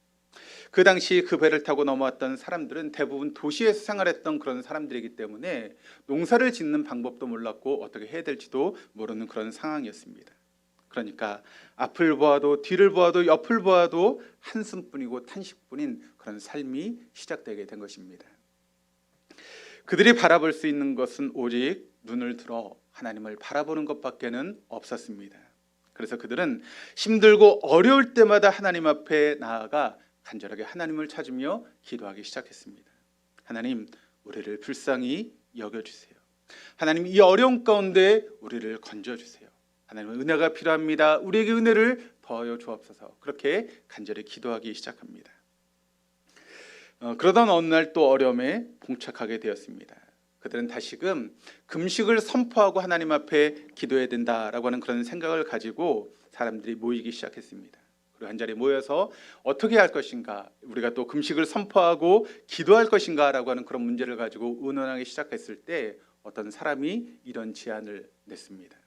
그 당시 그 배를 타고 넘어왔던 사람들은 대부분 도시에서 생활했던 그런 사람들이기 때문에 농사를 짓는 방법도 몰랐고 어떻게 해야 될지도 모르는 그런 상황이었습니다. 그러니까 앞을 보아도 뒤를 보아도 옆을 보아도 한숨뿐이고 탄식뿐인 그런 삶이 시작되게 된 것입니다. 그들이 바라볼 수 있는 것은 오직 눈을 들어 하나님을 바라보는 것밖에는 없었습니다. 그래서 그들은 힘들고 어려울 때마다 하나님 앞에 나아가 간절하게 하나님을 찾으며 기도하기 시작했습니다. 하나님, 우리를 불쌍히 여겨주세요. 하나님, 이 어려움 가운데 우리를 건져주세요. 하나님의 은혜가 필요합니다. 우리에게 은혜를 더하여 주옵소서. 그렇게 간절히 기도하기 시작합니다. 그러던 어느 날 또 어려움에 봉착하게 되었습니다. 그들은 다시금 금식을 선포하고 하나님 앞에 기도해야 된다라고 하는 그런 생각을 가지고 사람들이 모이기 시작했습니다. 그리고 한자리에 모여서 어떻게 할 것인가, 우리가 또 금식을 선포하고 기도할 것인가라고 하는 그런 문제를 가지고 의논하기 시작했을 때 어떤 사람이 이런 제안을 냈습니다.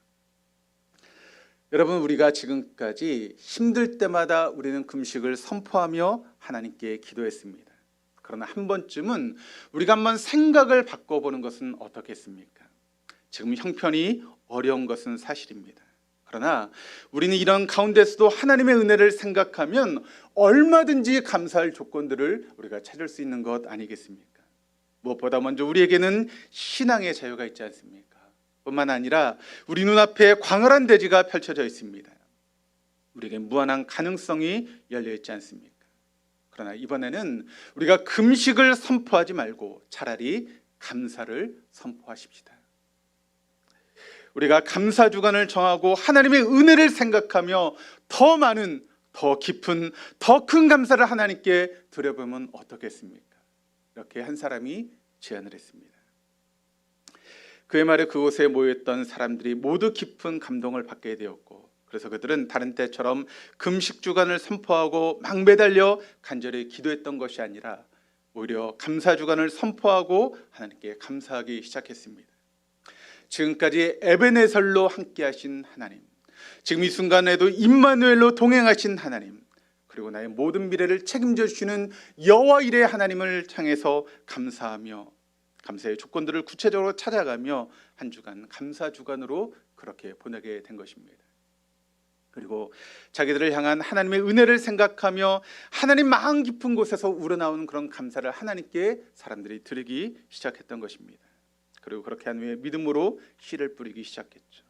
여러분, 우리가 지금까지 힘들 때마다 우리는 금식을 선포하며 하나님께 기도했습니다. 그러나 한 번쯤은 우리가 한번 생각을 바꿔보는 것은 어떻겠습니까? 지금 형편이 어려운 것은 사실입니다. 그러나 우리는 이런 가운데서도 하나님의 은혜를 생각하면 얼마든지 감사할 조건들을 우리가 찾을 수 있는 것 아니겠습니까? 무엇보다 먼저 우리에게는 신앙의 자유가 있지 않습니까? 뿐만 아니라 우리 눈앞에 광활한 대지가 펼쳐져 있습니다. 우리에게 무한한 가능성이 열려 있지 않습니까? 그러나 이번에는 우리가 금식을 선포하지 말고 차라리 감사를 선포하십시다. 우리가 감사 주간을 정하고 하나님의 은혜를 생각하며 더 많은, 더 깊은, 더 큰 감사를 하나님께 드려보면 어떻겠습니까? 이렇게 한 사람이 제안을 했습니다. 그의 말에 그곳에 모였던 사람들이 모두 깊은 감동을 받게 되었고, 그래서 그들은 다른 때처럼 금식 주간을 선포하고 막 매달려 간절히 기도했던 것이 아니라 오히려 감사 주간을 선포하고 하나님께 감사하기 시작했습니다. 지금까지 에베네설로 함께하신 하나님, 지금 이 순간에도 임마누엘로 동행하신 하나님, 그리고 나의 모든 미래를 책임져 주시는 여호와 이레 하나님을 향해서 감사하며 감사의 조건들을 구체적으로 찾아가며 한 주간 감사 주간으로 그렇게 보내게 된 것입니다. 그리고 자기들을 향한 하나님의 은혜를 생각하며 하나님 마음 깊은 곳에서 우러나오는 그런 감사를 하나님께 사람들이 드리기 시작했던 것입니다. 그리고 그렇게 한 후에 믿음으로 씨를 뿌리기 시작했죠.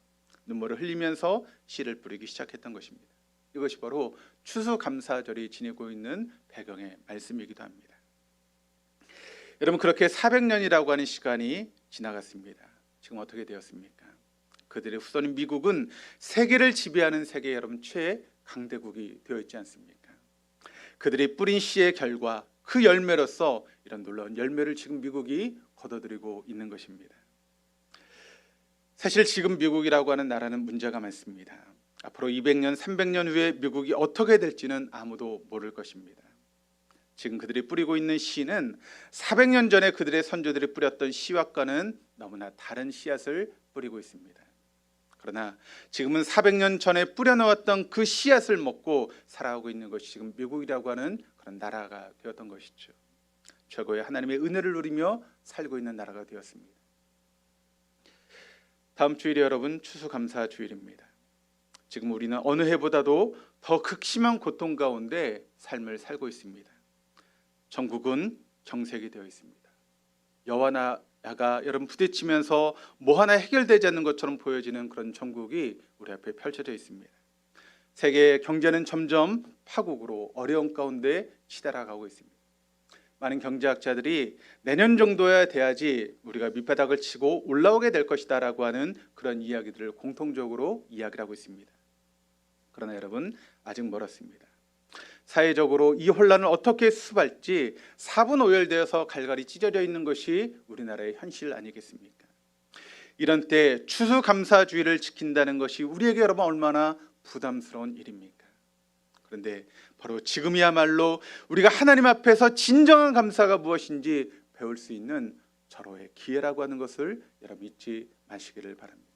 눈물을 흘리면서 씨를 뿌리기 시작했던 것입니다. 이것이 바로 추수감사절이 지니고 있는 배경의 말씀이기도 합니다. 여러분, 그렇게 400년이라고 하는 시간이 지나갔습니다. 지금 어떻게 되었습니까? 그들의 후손인 미국은 세계를 지배하는 세계 여러분 최강대국이 되어 있지 않습니까? 그들이 뿌린 씨의 결과, 그 열매로서 이런 놀라운 열매를 지금 미국이 거둬들이고 있는 것입니다. 사실 지금 미국이라고 하는 나라는 문제가 많습니다. 앞으로 200년, 300년 후에 미국이 어떻게 될지는 아무도 모를 것입니다. 지금 그들이 뿌리고 있는 씨는 400년 전에 그들의 선조들이 뿌렸던 씨앗과는 너무나 다른 씨앗을 뿌리고 있습니다. 그러나 지금은 400년 전에 뿌려놓았던 그 씨앗을 먹고 살아가고 있는 것이 지금 미국이라고 하는 그런 나라가 되었던 것이죠. 최고의 하나님의 은혜를 누리며 살고 있는 나라가 되었습니다. 다음 주일이 여러분 추수감사 주일입니다. 지금 우리는 어느 해보다도 더 극심한 고통 가운데 삶을 살고 있습니다. 전국은 경색이 되어 있습니다. 여와 나가 여러분 부딪히면서 뭐 하나 해결되지 않는 것처럼 보여지는 그런 전국이 우리 앞에 펼쳐져 있습니다. 세계 경제는 점점 파국으로 어려움 가운데 치달아가고 있습니다. 많은 경제학자들이 내년 정도야 돼야지 우리가 밑바닥을 치고 올라오게 될 것이다 라고 하는 그런 이야기들을 공통적으로 이야기를 하고 있습니다. 그러나 여러분, 아직 멀었습니다. 사회적으로 이 혼란을 어떻게 수습할지 사분오열되어서 갈갈이 찢어져 있는 것이 우리나라의 현실 아니겠습니까? 이런 때 추수감사주의를 지킨다는 것이 우리에게 여러분 얼마나 부담스러운 일입니까? 그런데 바로 지금이야말로 우리가 하나님 앞에서 진정한 감사가 무엇인지 배울 수 있는 절호의 기회라고 하는 것을 여러분 잊지 마시기를 바랍니다.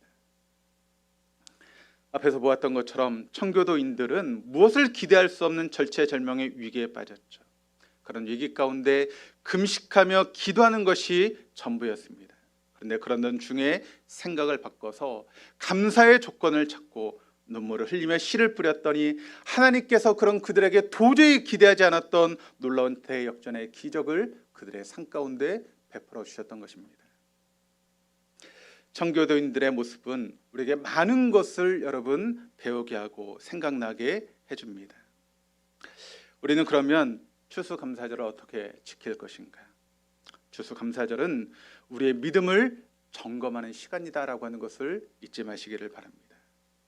앞에서 보았던 것처럼 청교도인들은 무엇을 기대할 수 없는 절체절명의 위기에 빠졌죠. 그런 위기 가운데 금식하며 기도하는 것이 전부였습니다. 그런데 그런 중에 생각을 바꿔서 감사의 조건을 찾고 눈물을 흘리며 씨를 뿌렸더니 하나님께서 그런 그들에게 도저히 기대하지 않았던 놀라운 대역전의 기적을 그들의 삶 가운데 베풀어 주셨던 것입니다. 청교도인들의 모습은 우리에게 많은 것을 여러분 배우게 하고 생각나게 해줍니다. 우리는 그러면 추수감사절을 어떻게 지킬 것인가? 추수감사절은 우리의 믿음을 점검하는 시간이다라고 하는 것을 잊지 마시기를 바랍니다.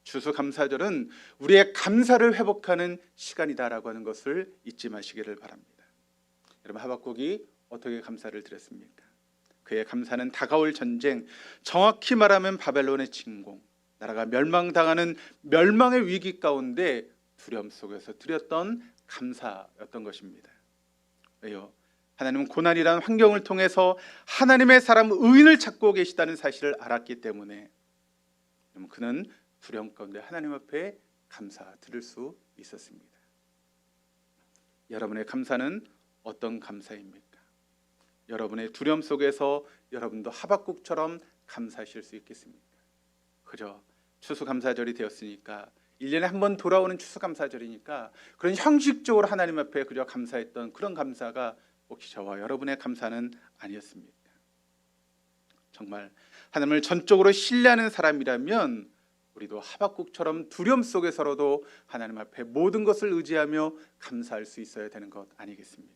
추수감사절은 우리의 감사를 회복하는 시간이다라고 하는 것을 잊지 마시기를 바랍니다. 여러분, 하박국이 어떻게 감사를 드렸습니까? 그의 감사는 다가올 전쟁, 정확히 말하면 바벨론의 침공, 나라가 멸망당하는 멸망의 위기 가운데 두려움 속에서 드렸던 감사였던 것입니다. 왜요? 하나님은 고난이라는 환경을 통해서 하나님의 사람 의인을 찾고 계시다는 사실을 알았기 때문에 그는 두려움 가운데 하나님 앞에 감사 드릴 수 있었습니다. 여러분의 감사는 어떤 감사입니까? 여러분의 두려움 속에서 여러분도 하박국처럼 감사하실 수 있겠습니까? 그저 추수감사절이 되었으니까 1년에 한 번 돌아오는 추수감사절이니까 그런 형식적으로 하나님 앞에 그저 감사했던 그런 감사가 혹시 저와 여러분의 감사는 아니었습니까? 정말 하나님을 전적으로 신뢰하는 사람이라면 우리도 하박국처럼 두려움 속에서라도 하나님 앞에 모든 것을 의지하며 감사할 수 있어야 되는 것 아니겠습니까?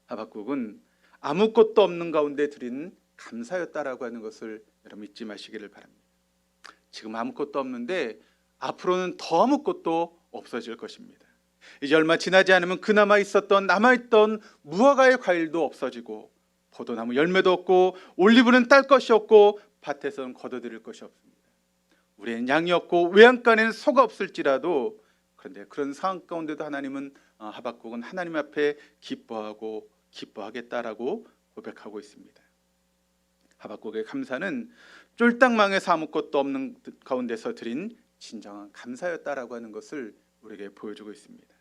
하박국은 아무것도 없는 가운데 드린 감사였다라고 하는 것을 여러분 잊지 마시기를 바랍니다. 지금 아무것도 없는데 앞으로는 더 아무것도 없어질 것입니다. 이제 얼마 지나지 않으면 그나마 있었던 남아있던 무화과의 과일도 없어지고 포도나무 열매도 없고 올리브는 딸 것이 없고 밭에서는 거둬들일 것이 없습니다. 우리는 양이 없고 외양간에는 소가 없을지라도 그런데 그런 상황 가운데도 하나님은 하박국은 하나님 앞에 기뻐하겠다라고 고백하고 있습니다. 하박국의 감사는 쫄딱 망해서 아무것도 없는 가운데서 드린 진정한 감사였다라고 하는 것을 우리에게 보여주고 있습니다.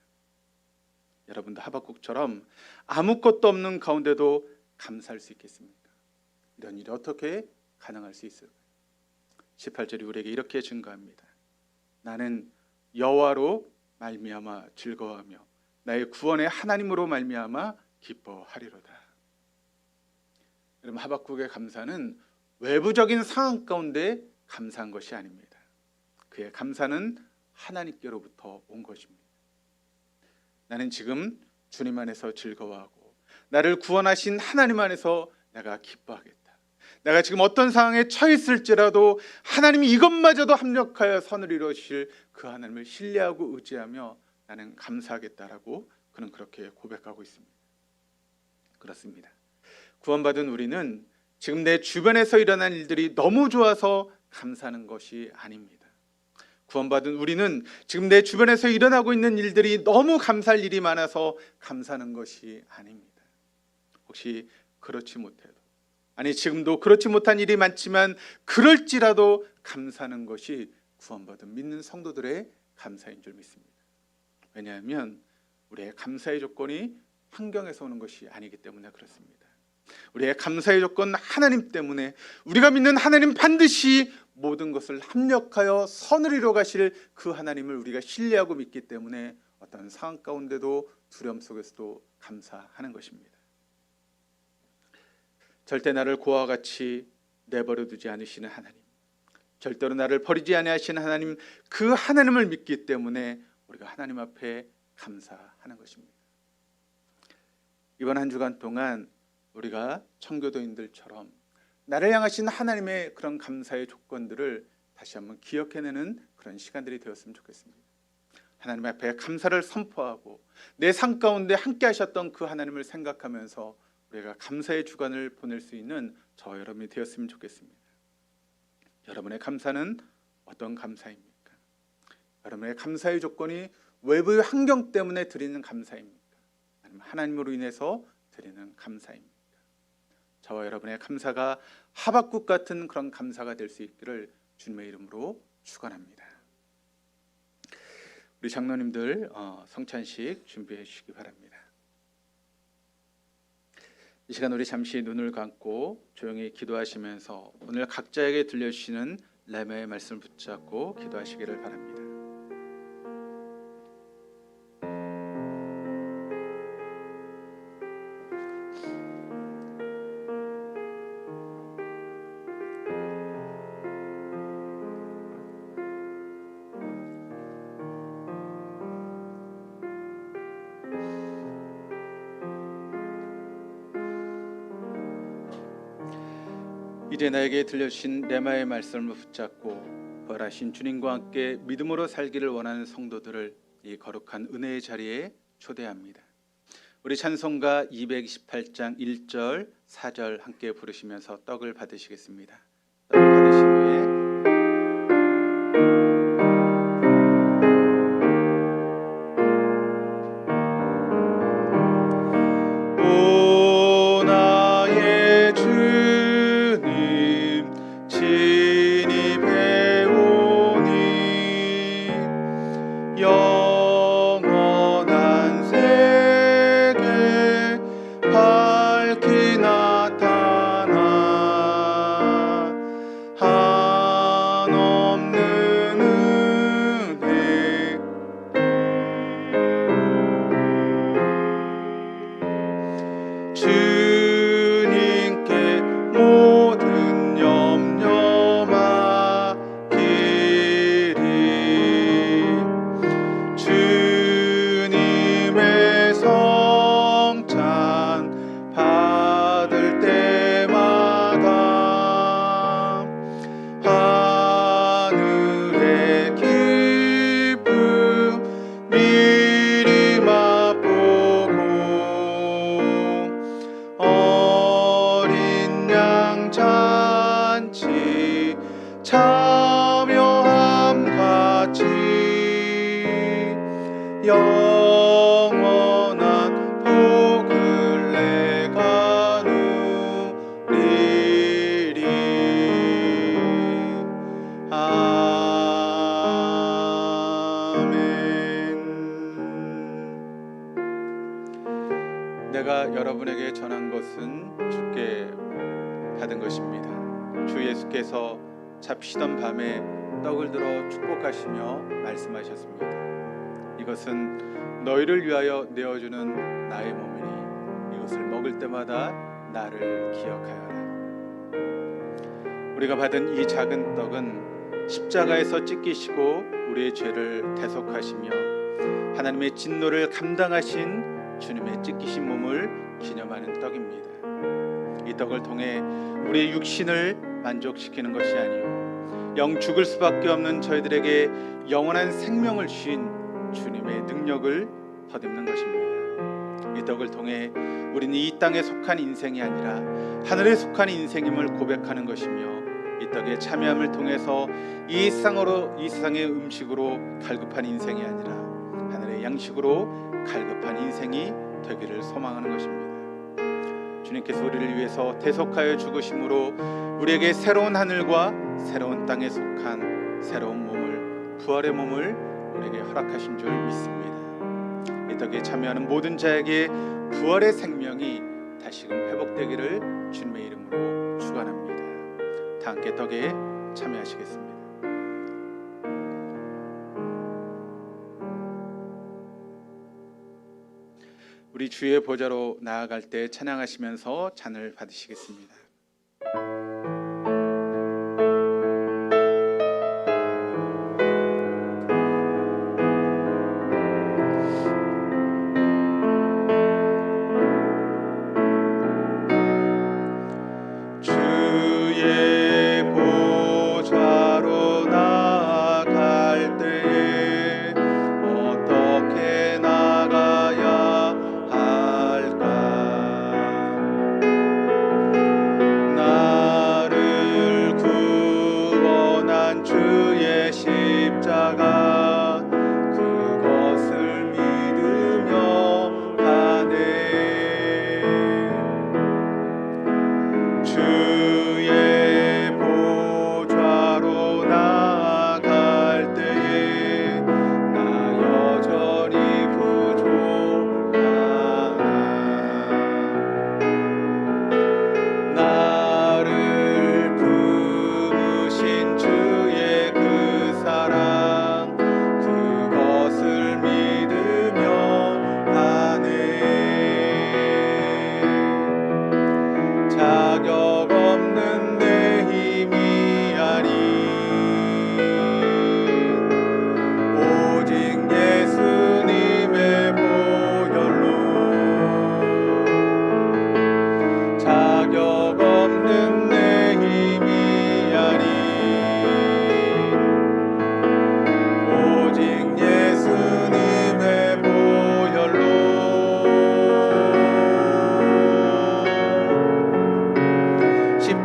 여러분도 하박국처럼 아무것도 없는 가운데도 감사할 수 있겠습니까? 이런 일이 어떻게 가능할 수 있을까요? 18절이 우리에게 이렇게 증거합니다. 나는 여호와로 말미암아 즐거워하며 나의 구원의 하나님으로 말미암아 기뻐하리로다. 여러분, 하박국의 감사는 외부적인 상황 가운데 감사한 것이 아닙니다. 그의 감사는 하나님께로부터 온 것입니다. 나는 지금 주님 안에서 즐거워하고 나를 구원하신 하나님 안에서 내가 기뻐하겠다. 내가 지금 어떤 상황에 처해 있을지라도 하나님이 이것마저도 합력하여 선을 이루실 그 하나님을 신뢰하고 의지하며 나는 감사하겠다라고 그는 그렇게 고백하고 있습니다. 그렇습니다. 구원받은 우리는 지금 내 주변에서 일어난 일들이 너무 좋아서 감사하는 것이 아닙니다. 구원받은 우리는 지금 내 주변에서 일어나고 있는 일들이 너무 감사할 일이 많아서 감사하는 것이 아닙니다. 혹시 그렇지 못해도, 아니 지금도 그렇지 못한 일이 많지만 그럴지라도 감사하는 것이 구원받은 믿는 성도들의 감사인 줄 믿습니다. 왜냐하면 우리의 감사의 조건이 환경에서 오는 것이 아니기 때문에 그렇습니다. 우리의 감사의 조건 하나님 때문에 우리가 믿는 하나님 반드시 모든 것을 합력하여 선을 이루어 가실 그 하나님을 우리가 신뢰하고 믿기 때문에 어떤 상황 가운데도 두려움 속에서도 감사하는 것입니다. 절대 나를 고아와 같이 내버려 두지 않으시는 하나님, 절대로 나를 버리지 아니하시는 하나님, 그 하나님을 믿기 때문에 우리가 하나님 앞에 감사하는 것입니다. 이번 한 주간 동안 우리가 청교도인들처럼 나를 향하신 하나님의 그런 감사의 조건들을 다시 한번 기억해내는 그런 시간들이 되었으면 좋겠습니다. 하나님 앞에 감사를 선포하고 내 삶 가운데 함께 하셨던 그 하나님을 생각하면서 우리가 감사의 주간을 보낼 수 있는 저와 여러분이 되었으면 좋겠습니다. 여러분의 감사는 어떤 감사입니까? 여러분의 감사의 조건이 외부의 환경 때문에 드리는 감사입니까? 아니면 하나님으로 인해서 드리는 감사입니까? 저와 여러분의 감사가 하박국 같은 그런 감사가 될 수 있기를 주님의 이름으로 축원합니다. 우리 장로님들 성찬식 준비해 주시기 바랍니다. 이 시간 우리 잠시 눈을 감고 조용히 기도하시면서 오늘 각자에게 들려주시는 레마의 말씀을 붙잡고 기도하시기를 바랍니다. 이제 나에게 들려주신 레마의 말씀을 붙잡고 부활하신 주님과 함께 믿음으로 살기를 원하는 성도들을 이 거룩한 은혜의 자리에 초대합니다. 우리 찬송가 228장 1절 4절 함께 부르시면서 떡을 받으시겠습니다. 떡을 받으신 후에 영원한 복을 내가 누리리. 아멘. 내가 여러분에게 전한 것은 주께 받은 것입니다. 주 예수께서 잡시던 밤에 떡을 들어 축복하시며 말씀하셨습니다. 이것은 너희를 위하여 내어주는 나의 몸이니 이것을 먹을 때마다 나를 기억하여라. 우리가 받은 이 작은 떡은 십자가에서 찢기시고 우리의 죄를 대속하시며 하나님의 진노를 감당하신 주님의 찢기신 몸을 기념하는 떡입니다. 이 떡을 통해 우리의 육신을 만족시키는 것이 아니요 영 죽을 수밖에 없는 저희들에게 영원한 생명을 주신 주님의 능력을 덧입는 것입니다. 이 떡을 통해 우리는 이 땅에 속한 인생이 아니라 하늘에 속한 인생임을 고백하는 것이며 이 떡에 참여함을 통해서 이 세상의 음식으로 갈급한 인생이 아니라 하늘의 양식으로 갈급한 인생이 되기를 소망하는 것입니다. 주님께서 우리를 위해서 대속하여 죽으심으로 우리에게 새로운 하늘과 새로운 땅에 속한 새로운 몸을, 부활의 몸을 우리에게 허락하신 줄 믿습니다. 이 떡에 참여하는 모든 자에게 부활의 생명이 다시금 회복되기를 주님의 이름으로 축원합니다. 다 함께 떡에 참여하시겠습니다. 우리 주의 보좌로 나아갈 때 찬양하시면서 잔을 받으시겠습니다.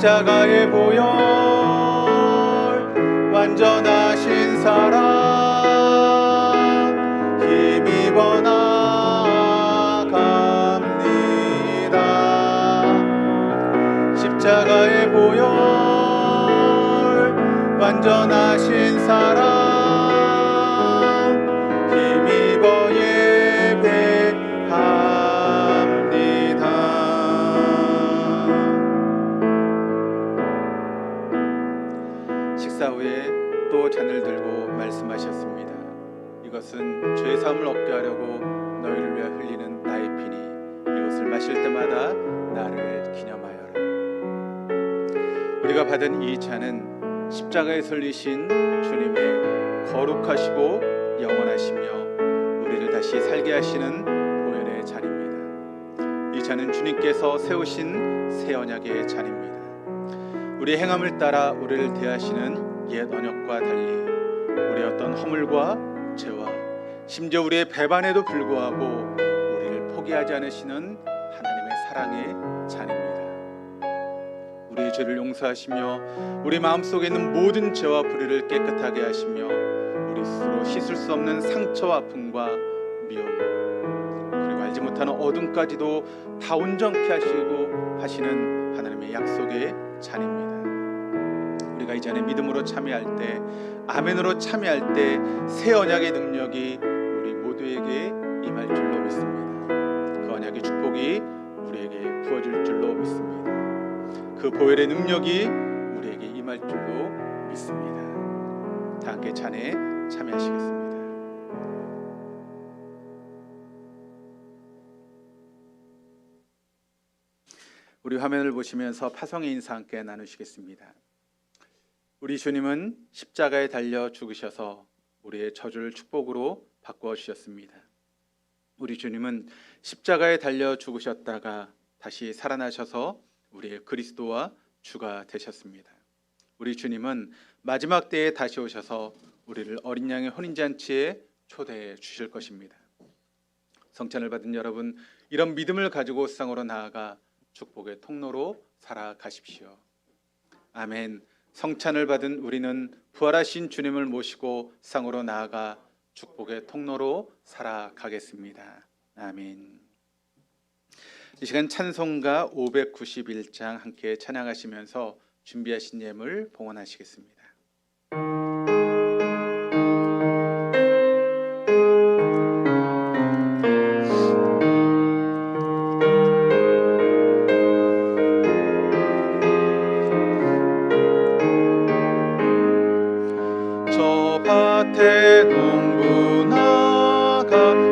십자가의 보혈 완전하신 사랑 힘입어 나갑니다. 십자가의 보혈 완전하신 사랑 힘입어 예배합니다. 식사 후에 또 잔을 들고 말씀하셨습니다. 이것은 죄 사함을 얻게 하려고 너희를 위하여 흘리는 나의 피니 이것을 마실 때마다 나를 기념하여라. 우리가 받은 이 잔은 십자가에 설리신 주님의 거룩하시고 영원하시며 우리를 다시 살게 하시는 보혈의 잔입니다. 이 잔은 주님께서 세우신 새 언약의 잔입니다. 우리의 행함을 따라 우리를 대하시는 옛 언약과 달리 우리의 어떤 허물과 죄와 심지어 우리의 배반에도 불구하고 우리를 포기하지 않으시는 하나님의 사랑의 잔입니다. 우리의 죄를 용서하시며 우리 마음속에 있는 모든 죄와 불의를 깨끗하게 하시며 우리 스스로 씻을 수 없는 상처와 아픔과 미움 그리고 알지 못하는 어둠까지도 다 온전케 하시고 하시는 하나님의 약속의 잔입니다. 우리가 이 잔에 믿음으로 참여할 때 아멘으로 참여할 때 새 언약의 능력이 우리 모두에게 임할 줄로 믿습니다. 그 언약의 축복이 우리에게 부어질 줄로 믿습니다. 그 보혈의 능력이 우리에게 임할 줄로 믿습니다. 다 함께 잔에 참여하시겠습니다. 우리 화면을 보시면서 파송의 인사 함께 나누시겠습니다. 우리 주님은 십자가에 달려 죽으셔서 우리의 저주를 축복으로 바꾸어 주셨습니다. 우리 주님은 십자가에 달려 죽으셨다가 다시 살아나셔서 우리의 그리스도와 주가 되셨습니다. 우리 주님은 마지막 때에 다시 오셔서 우리를 어린 양의 혼인잔치에 초대해 주실 것입니다. 성찬을 받은 여러분, 이런 믿음을 가지고 세상으로 나아가 축복의 통로로 살아가십시오. 아멘. 성찬을 받은 우리는 부활하신 주님을 모시고 세상으로 나아가 축복의 통로로 살아가겠습니다. 아멘. 이 시간 찬송가 591장 함께 찬양하시면서 준비하신 예물 봉헌하시겠습니다. 저 밭에 농부나가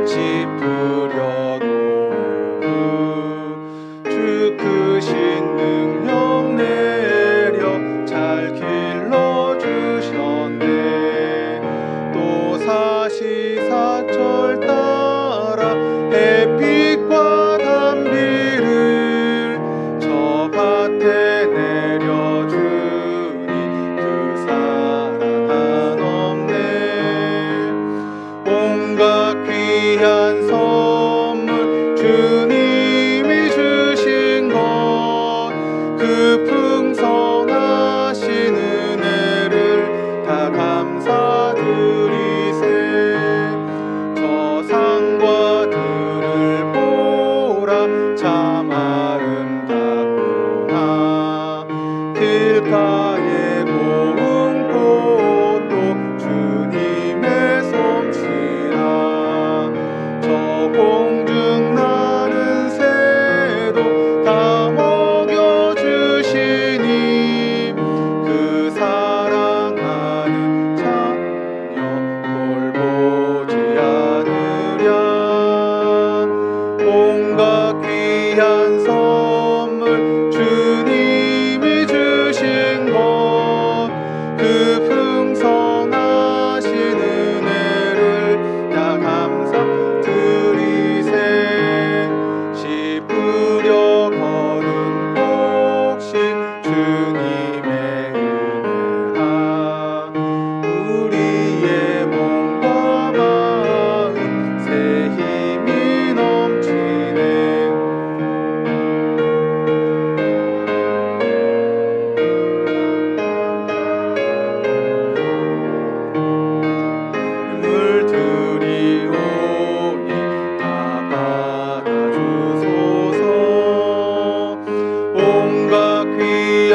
씨 뿌려놓고 주 크신 능력 내려 잘 길러주셨네. 또 사시사철 따라 햇빛과 단비를 저 밭에 내려주니 그 사랑 한없네. 온갖 귀한 선물 주님이 주신 것 그 풍성하신 은혜를 다 감사드리세. 저 산과 들을 보라 참 아름답구나. 길가에 고운 꽃도 주님의 솜씨라. 저 공중 나는 새도 다 먹여주시니 그 사랑하는 자녀 돌보지 않으랴. 온갖 귀한 선물 주님이 주신 것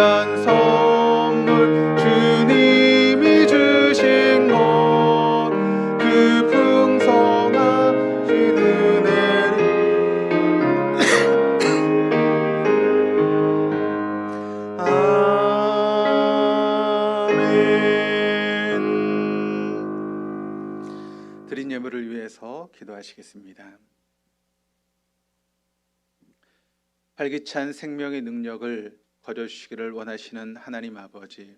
귀한 선물 주님이 주신 것 그 풍성하신 은혜를 아멘. 드린 예물을 위해서 기도하시겠습니다. 활기찬 생명의 능력을 거저주시기를 원하시는 하나님 아버지,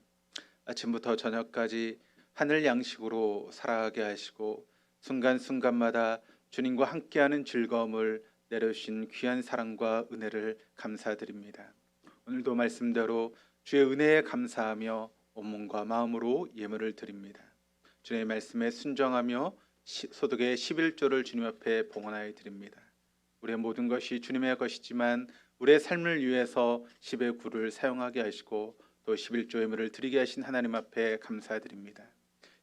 아침부터 저녁까지 하늘 양식으로 살아가게 하시고 순간순간마다 주님과 함께하는 즐거움을 내려주신 귀한 사랑과 은혜를 감사드립니다. 오늘도 말씀대로 주의 은혜에 감사하며 온몸과 마음으로 예물을 드립니다. 주님의 말씀에 순종하며 소득의 11조를 주님 앞에 봉헌하여 드립니다. 우리의 모든 것이 주님의 것이지만 우리의 삶을 위해서 10의 9를 사용하게 하시고 또 11조 예물을 드리게 하신 하나님 앞에 감사드립니다.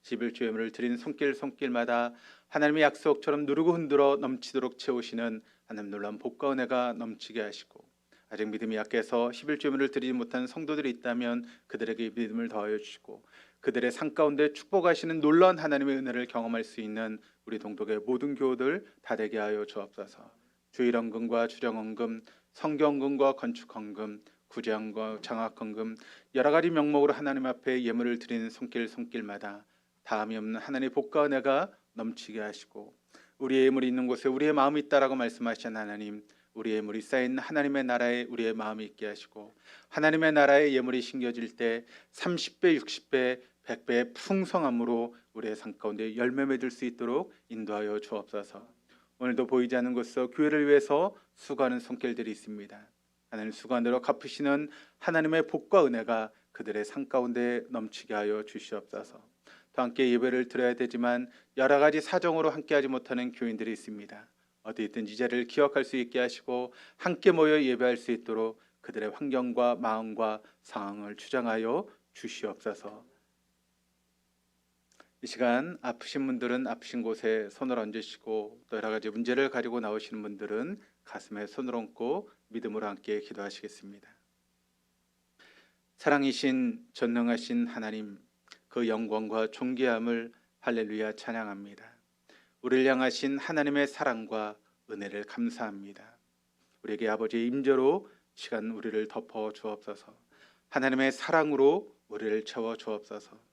11조 예물을 드린 손길마다 하나님의 약속처럼 누르고 흔들어 넘치도록 채우시는 하나님 놀라운 복과 은혜가 넘치게 하시고, 아직 믿음이 약해서 11조 예물을 드리지 못한 성도들이 있다면 그들에게 믿음을 더하여 주시고, 그들의 삶 가운데 축복하시는 놀라운 하나님의 은혜를 경험할 수 있는 우리 동독의 모든 교우들 다 되게 하여 주옵소서. 주일헌금과 주령헌금, 성경헌금과 건축헌금, 구제헌금, 장학헌금 여러 가지 명목으로 하나님 앞에 예물을 드리는 손길마다 다함이 없는 하나님의 복과 은혜가 넘치게 하시고, 우리의 예물이 있는 곳에 우리의 마음이 있다라고 말씀하신 하나님, 우리의 예물이 쌓인 하나님의 나라에 우리의 마음이 있게 하시고, 하나님의 나라에 예물이 심겨질 때 30배, 60배, 100배의 풍성함으로 우리의 삶 가운데 열매 맺을 수 있도록 인도하여 주옵소서. 오늘도 보이지 않는 곳에서 교회를 위해서 수고하는 손길들이 있습니다. 하나님 수고한대로 갚으시는 하나님의 복과 은혜가 그들의 삶 가운데 넘치게 하여 주시옵소서. 또 함께 예배를 드려야 되지만 여러 가지 사정으로 함께하지 못하는 교인들이 있습니다. 어디 있든지 이 자리를 기억할 수 있게 하시고 함께 모여 예배할 수 있도록 그들의 환경과 마음과 상황을 주장하여 주시옵소서. 이 시간 아프신 분들은 아프신 곳에 손을 얹으시고, 또 여러 가지 문제를 가지고 나오시는 분들은 가슴에 손을 얹고 믿음으로 함께 기도하시겠습니다. 사랑이신 전능하신 하나님, 그 영광과 존귀함을 할렐루야 찬양합니다. 우리를 향하신 하나님의 사랑과 은혜를 감사합니다. 우리에게 아버지의 임재로 시간 우리를 덮어 주옵소서. 하나님의 사랑으로 우리를 채워 주옵소서.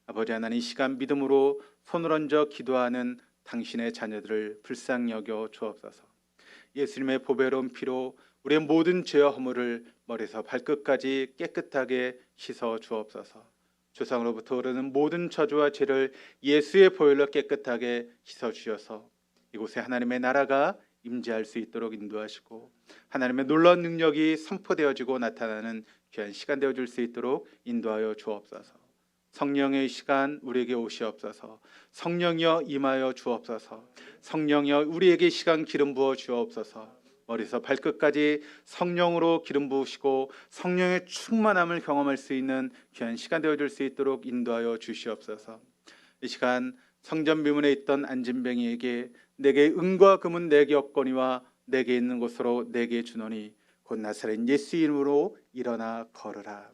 아버지 하나님, 이 시간 믿음으로 손을 얹어 기도하는 당신의 자녀들을 불쌍히 여겨 주옵소서. 예수님의 보배로운 피로 우리의 모든 죄와 허물을 머리에서 발끝까지 깨끗하게 씻어 주옵소서. 조상으로부터 흐르는 모든 저주와 죄를 예수의 보혈로 깨끗하게 씻어 주셔서 이곳에 하나님의 나라가 임재할 수 있도록 인도하시고, 하나님의 놀라운 능력이 선포되어지고 나타나는 귀한 시간 되어줄 수 있도록 인도하여 주옵소서. 성령의 시간 우리에게 오시옵소서. 성령이여 임하여 주옵소서. 성령이여 우리에게 시간 기름 부어 주옵소서. 머리에서 발끝까지 성령으로 기름 부으시고 성령의 충만함을 경험할 수 있는 귀한 시간 되어줄 수 있도록 인도하여 주시옵소서. 이 시간 성전 비문에 있던 안진뱅이에게 내게 은과 금은 내게 없거니와 내게 있는 곳으로 내게 주노니 곧 나사렛 예수 이름으로 일어나 걸으라.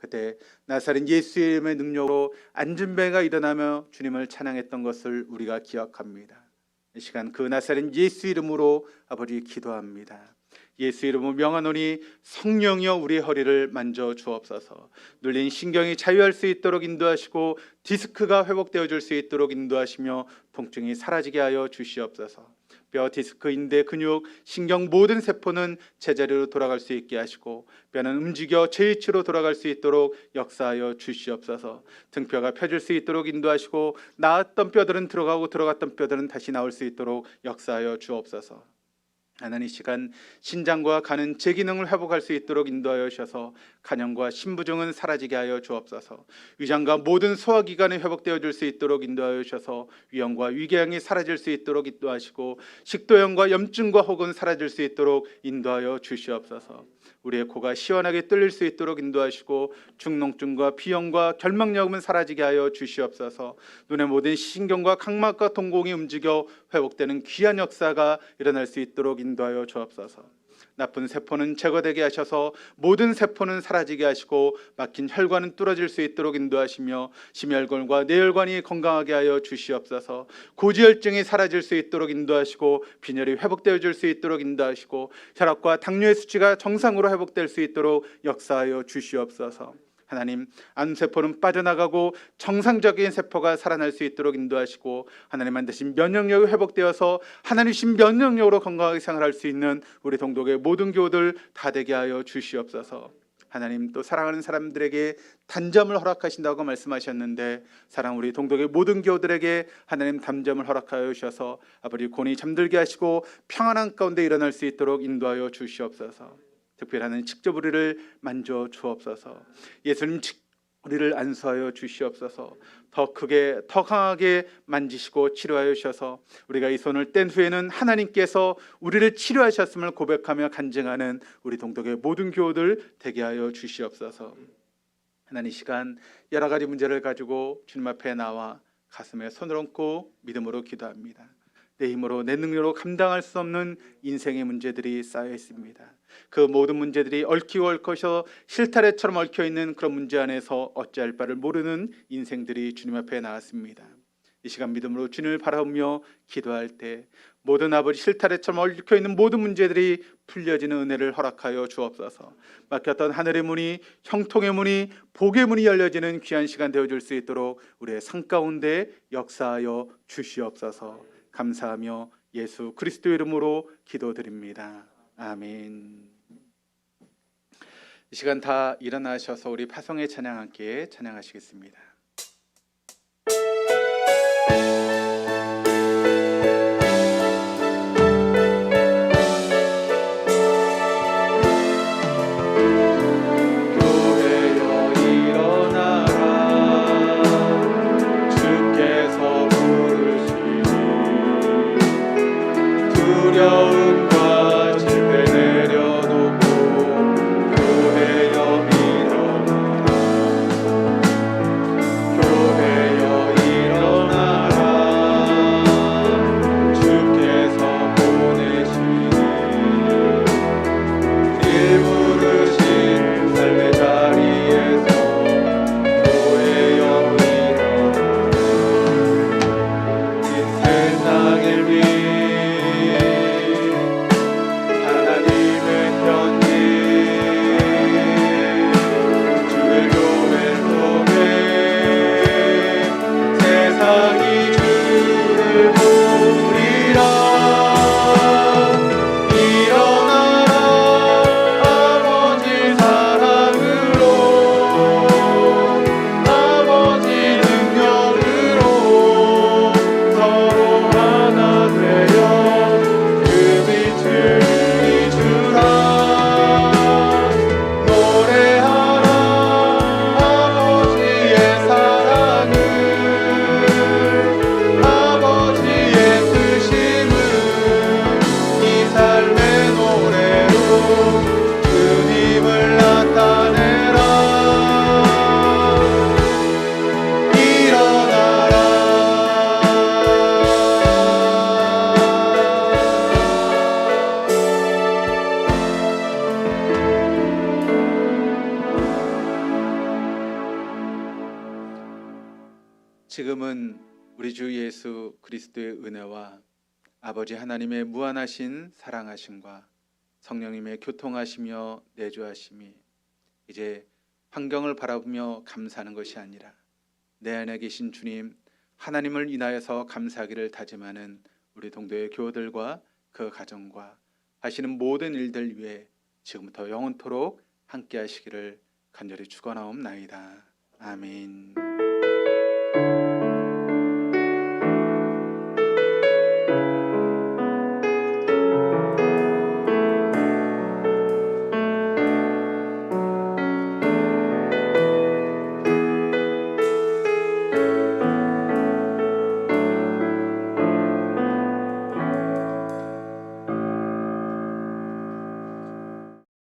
그때 나사렛 예수 이름의 능력으로 안진뱅이가 일어나며 주님을 찬양했던 것을 우리가 기억합니다. 이 시간 그 나사렛 예수 이름으로 아버지 기도합니다. 예수 이름으로 명하노니 성령이여 우리의 허리를 만져 주옵소서. 눌린 신경이 자유할 수 있도록 인도하시고 디스크가 회복되어질 수 있도록 인도하시며 통증이 사라지게 하여 주시옵소서. 뼈, 디스크, 인대, 근육, 신경 모든 세포는 제자리로 돌아갈 수 있게 하시고 뼈는 움직여 제 위치로 돌아갈 수 있도록 역사하여 주시옵소서. 등뼈가 펴질 수 있도록 인도하시고 나았던 뼈들은 들어가고 들어갔던 뼈들은 다시 나올 수 있도록 역사하여 주옵소서. 하나님, 이 시간 신장과 간은 제 기능을 회복할 수 있도록 인도하여 주셔서 간염과 신부종은 사라지게 하여 주옵소서. 위장과 모든 소화기관이 회복되어질 수 있도록 인도하여 주셔서 위염과 위궤양이 사라질 수 있도록 인도하시고 식도염과 염증과 혹은 사라질 수 있도록 인도하여 주시옵소서. 우리의 코가 시원하게 뚫릴 수 있도록 인도하시고 중농증과 비염과 결막염은 사라지게 하여 주시옵소서. 눈의 모든 신경과 각막과 동공이 움직여 회복되는 귀한 역사가 일어날 수 있도록 인도하여 주옵소서. 나쁜 세포는 제거되게 하셔서 모든 세포는 사라지게 하시고 막힌 혈관은 뚫어질 수 있도록 인도하시며 심혈관과 뇌혈관이 건강하게 하여 주시옵소서. 고지혈증이 사라질 수 있도록 인도하시고 빈혈이 회복되어 줄 수 있도록 인도하시고 혈압과 당뇨의 수치가 정상으로 회복될 수 있도록 역사하여 주시옵소서. 하나님, 암세포는 빠져나가고 정상적인 세포가 살아날 수 있도록 인도하시고 하나님 만드신 면역력이 회복되어서 하나님 신 면역력으로 건강하게 생활할 수 있는 우리 동독의 모든 교우들 다 되게 하여 주시옵소서. 하나님, 또 사랑하는 사람들에게 단점을 허락하신다고 말씀하셨는데 사랑 우리 동독의 모든 교우들에게 하나님 단점을 허락하여 주셔서 아버지 곤히 잠들게 하시고 평안한 가운데 일어날 수 있도록 인도하여 주시옵소서. 특별한 직접 우리를 만져 주옵소서. 예수님 우리를 안수하여 주시옵소서. 더 크게 더 강하게 만지시고 치료하여 주셔서 우리가 이 손을 뗀 후에는 하나님께서 우리를 치료하셨음을 고백하며 간증하는 우리 동독의 모든 교우들 되게 하여 주시옵소서. 하나님, 이 시간 여러 가지 문제를 가지고 주님 앞에 나와 가슴에 손을 얹고 믿음으로 기도합니다. 내 힘으로 내 능력으로 감당할 수 없는 인생의 문제들이 쌓여 있습니다. 그 모든 문제들이 얽히고 얽혀서 실타래처럼 얽혀있는 그런 문제 안에서 어찌할 바를 모르는 인생들이 주님 앞에 나왔습니다. 이 시간 믿음으로 주님을 바라보며 기도할 때 모든 아버지 실타래처럼 얽혀있는 모든 문제들이 풀려지는 은혜를 허락하여 주옵소서. 막혔던 하늘의 문이, 형통의 문이, 복의 문이 열려지는 귀한 시간 되어줄 수 있도록 우리의 삶 가운데 역사하여 주시옵소서. 감사하며 예수 그리스도의 이름으로 기도드립니다. 아멘. 이 시간 다 일어나셔서 우리 파송의 찬양 함께 찬양하시겠습니다. 두려움과 질을 내려놓고 교회여 일어나라. 교회여 일어나라. 주께서 보내시니 길 부르신 삶의 자리에서 교회여 일어나라. 이 세상을 위해 지금은 우리 주 예수 그리스도의 은혜와 아버지 하나님의 무한하신 사랑하심과 성령님의 교통하시며 내주하심이 이제 환경을 바라보며 감사하는 것이 아니라 내 안에 계신 주님 하나님을 인하여서 감사하기를 다짐하는 우리 동도의 교우들과 그 가정과 하시는 모든 일들 위해 지금부터 영원토록 함께 하시기를 간절히 축원하옵나이다. 아멘.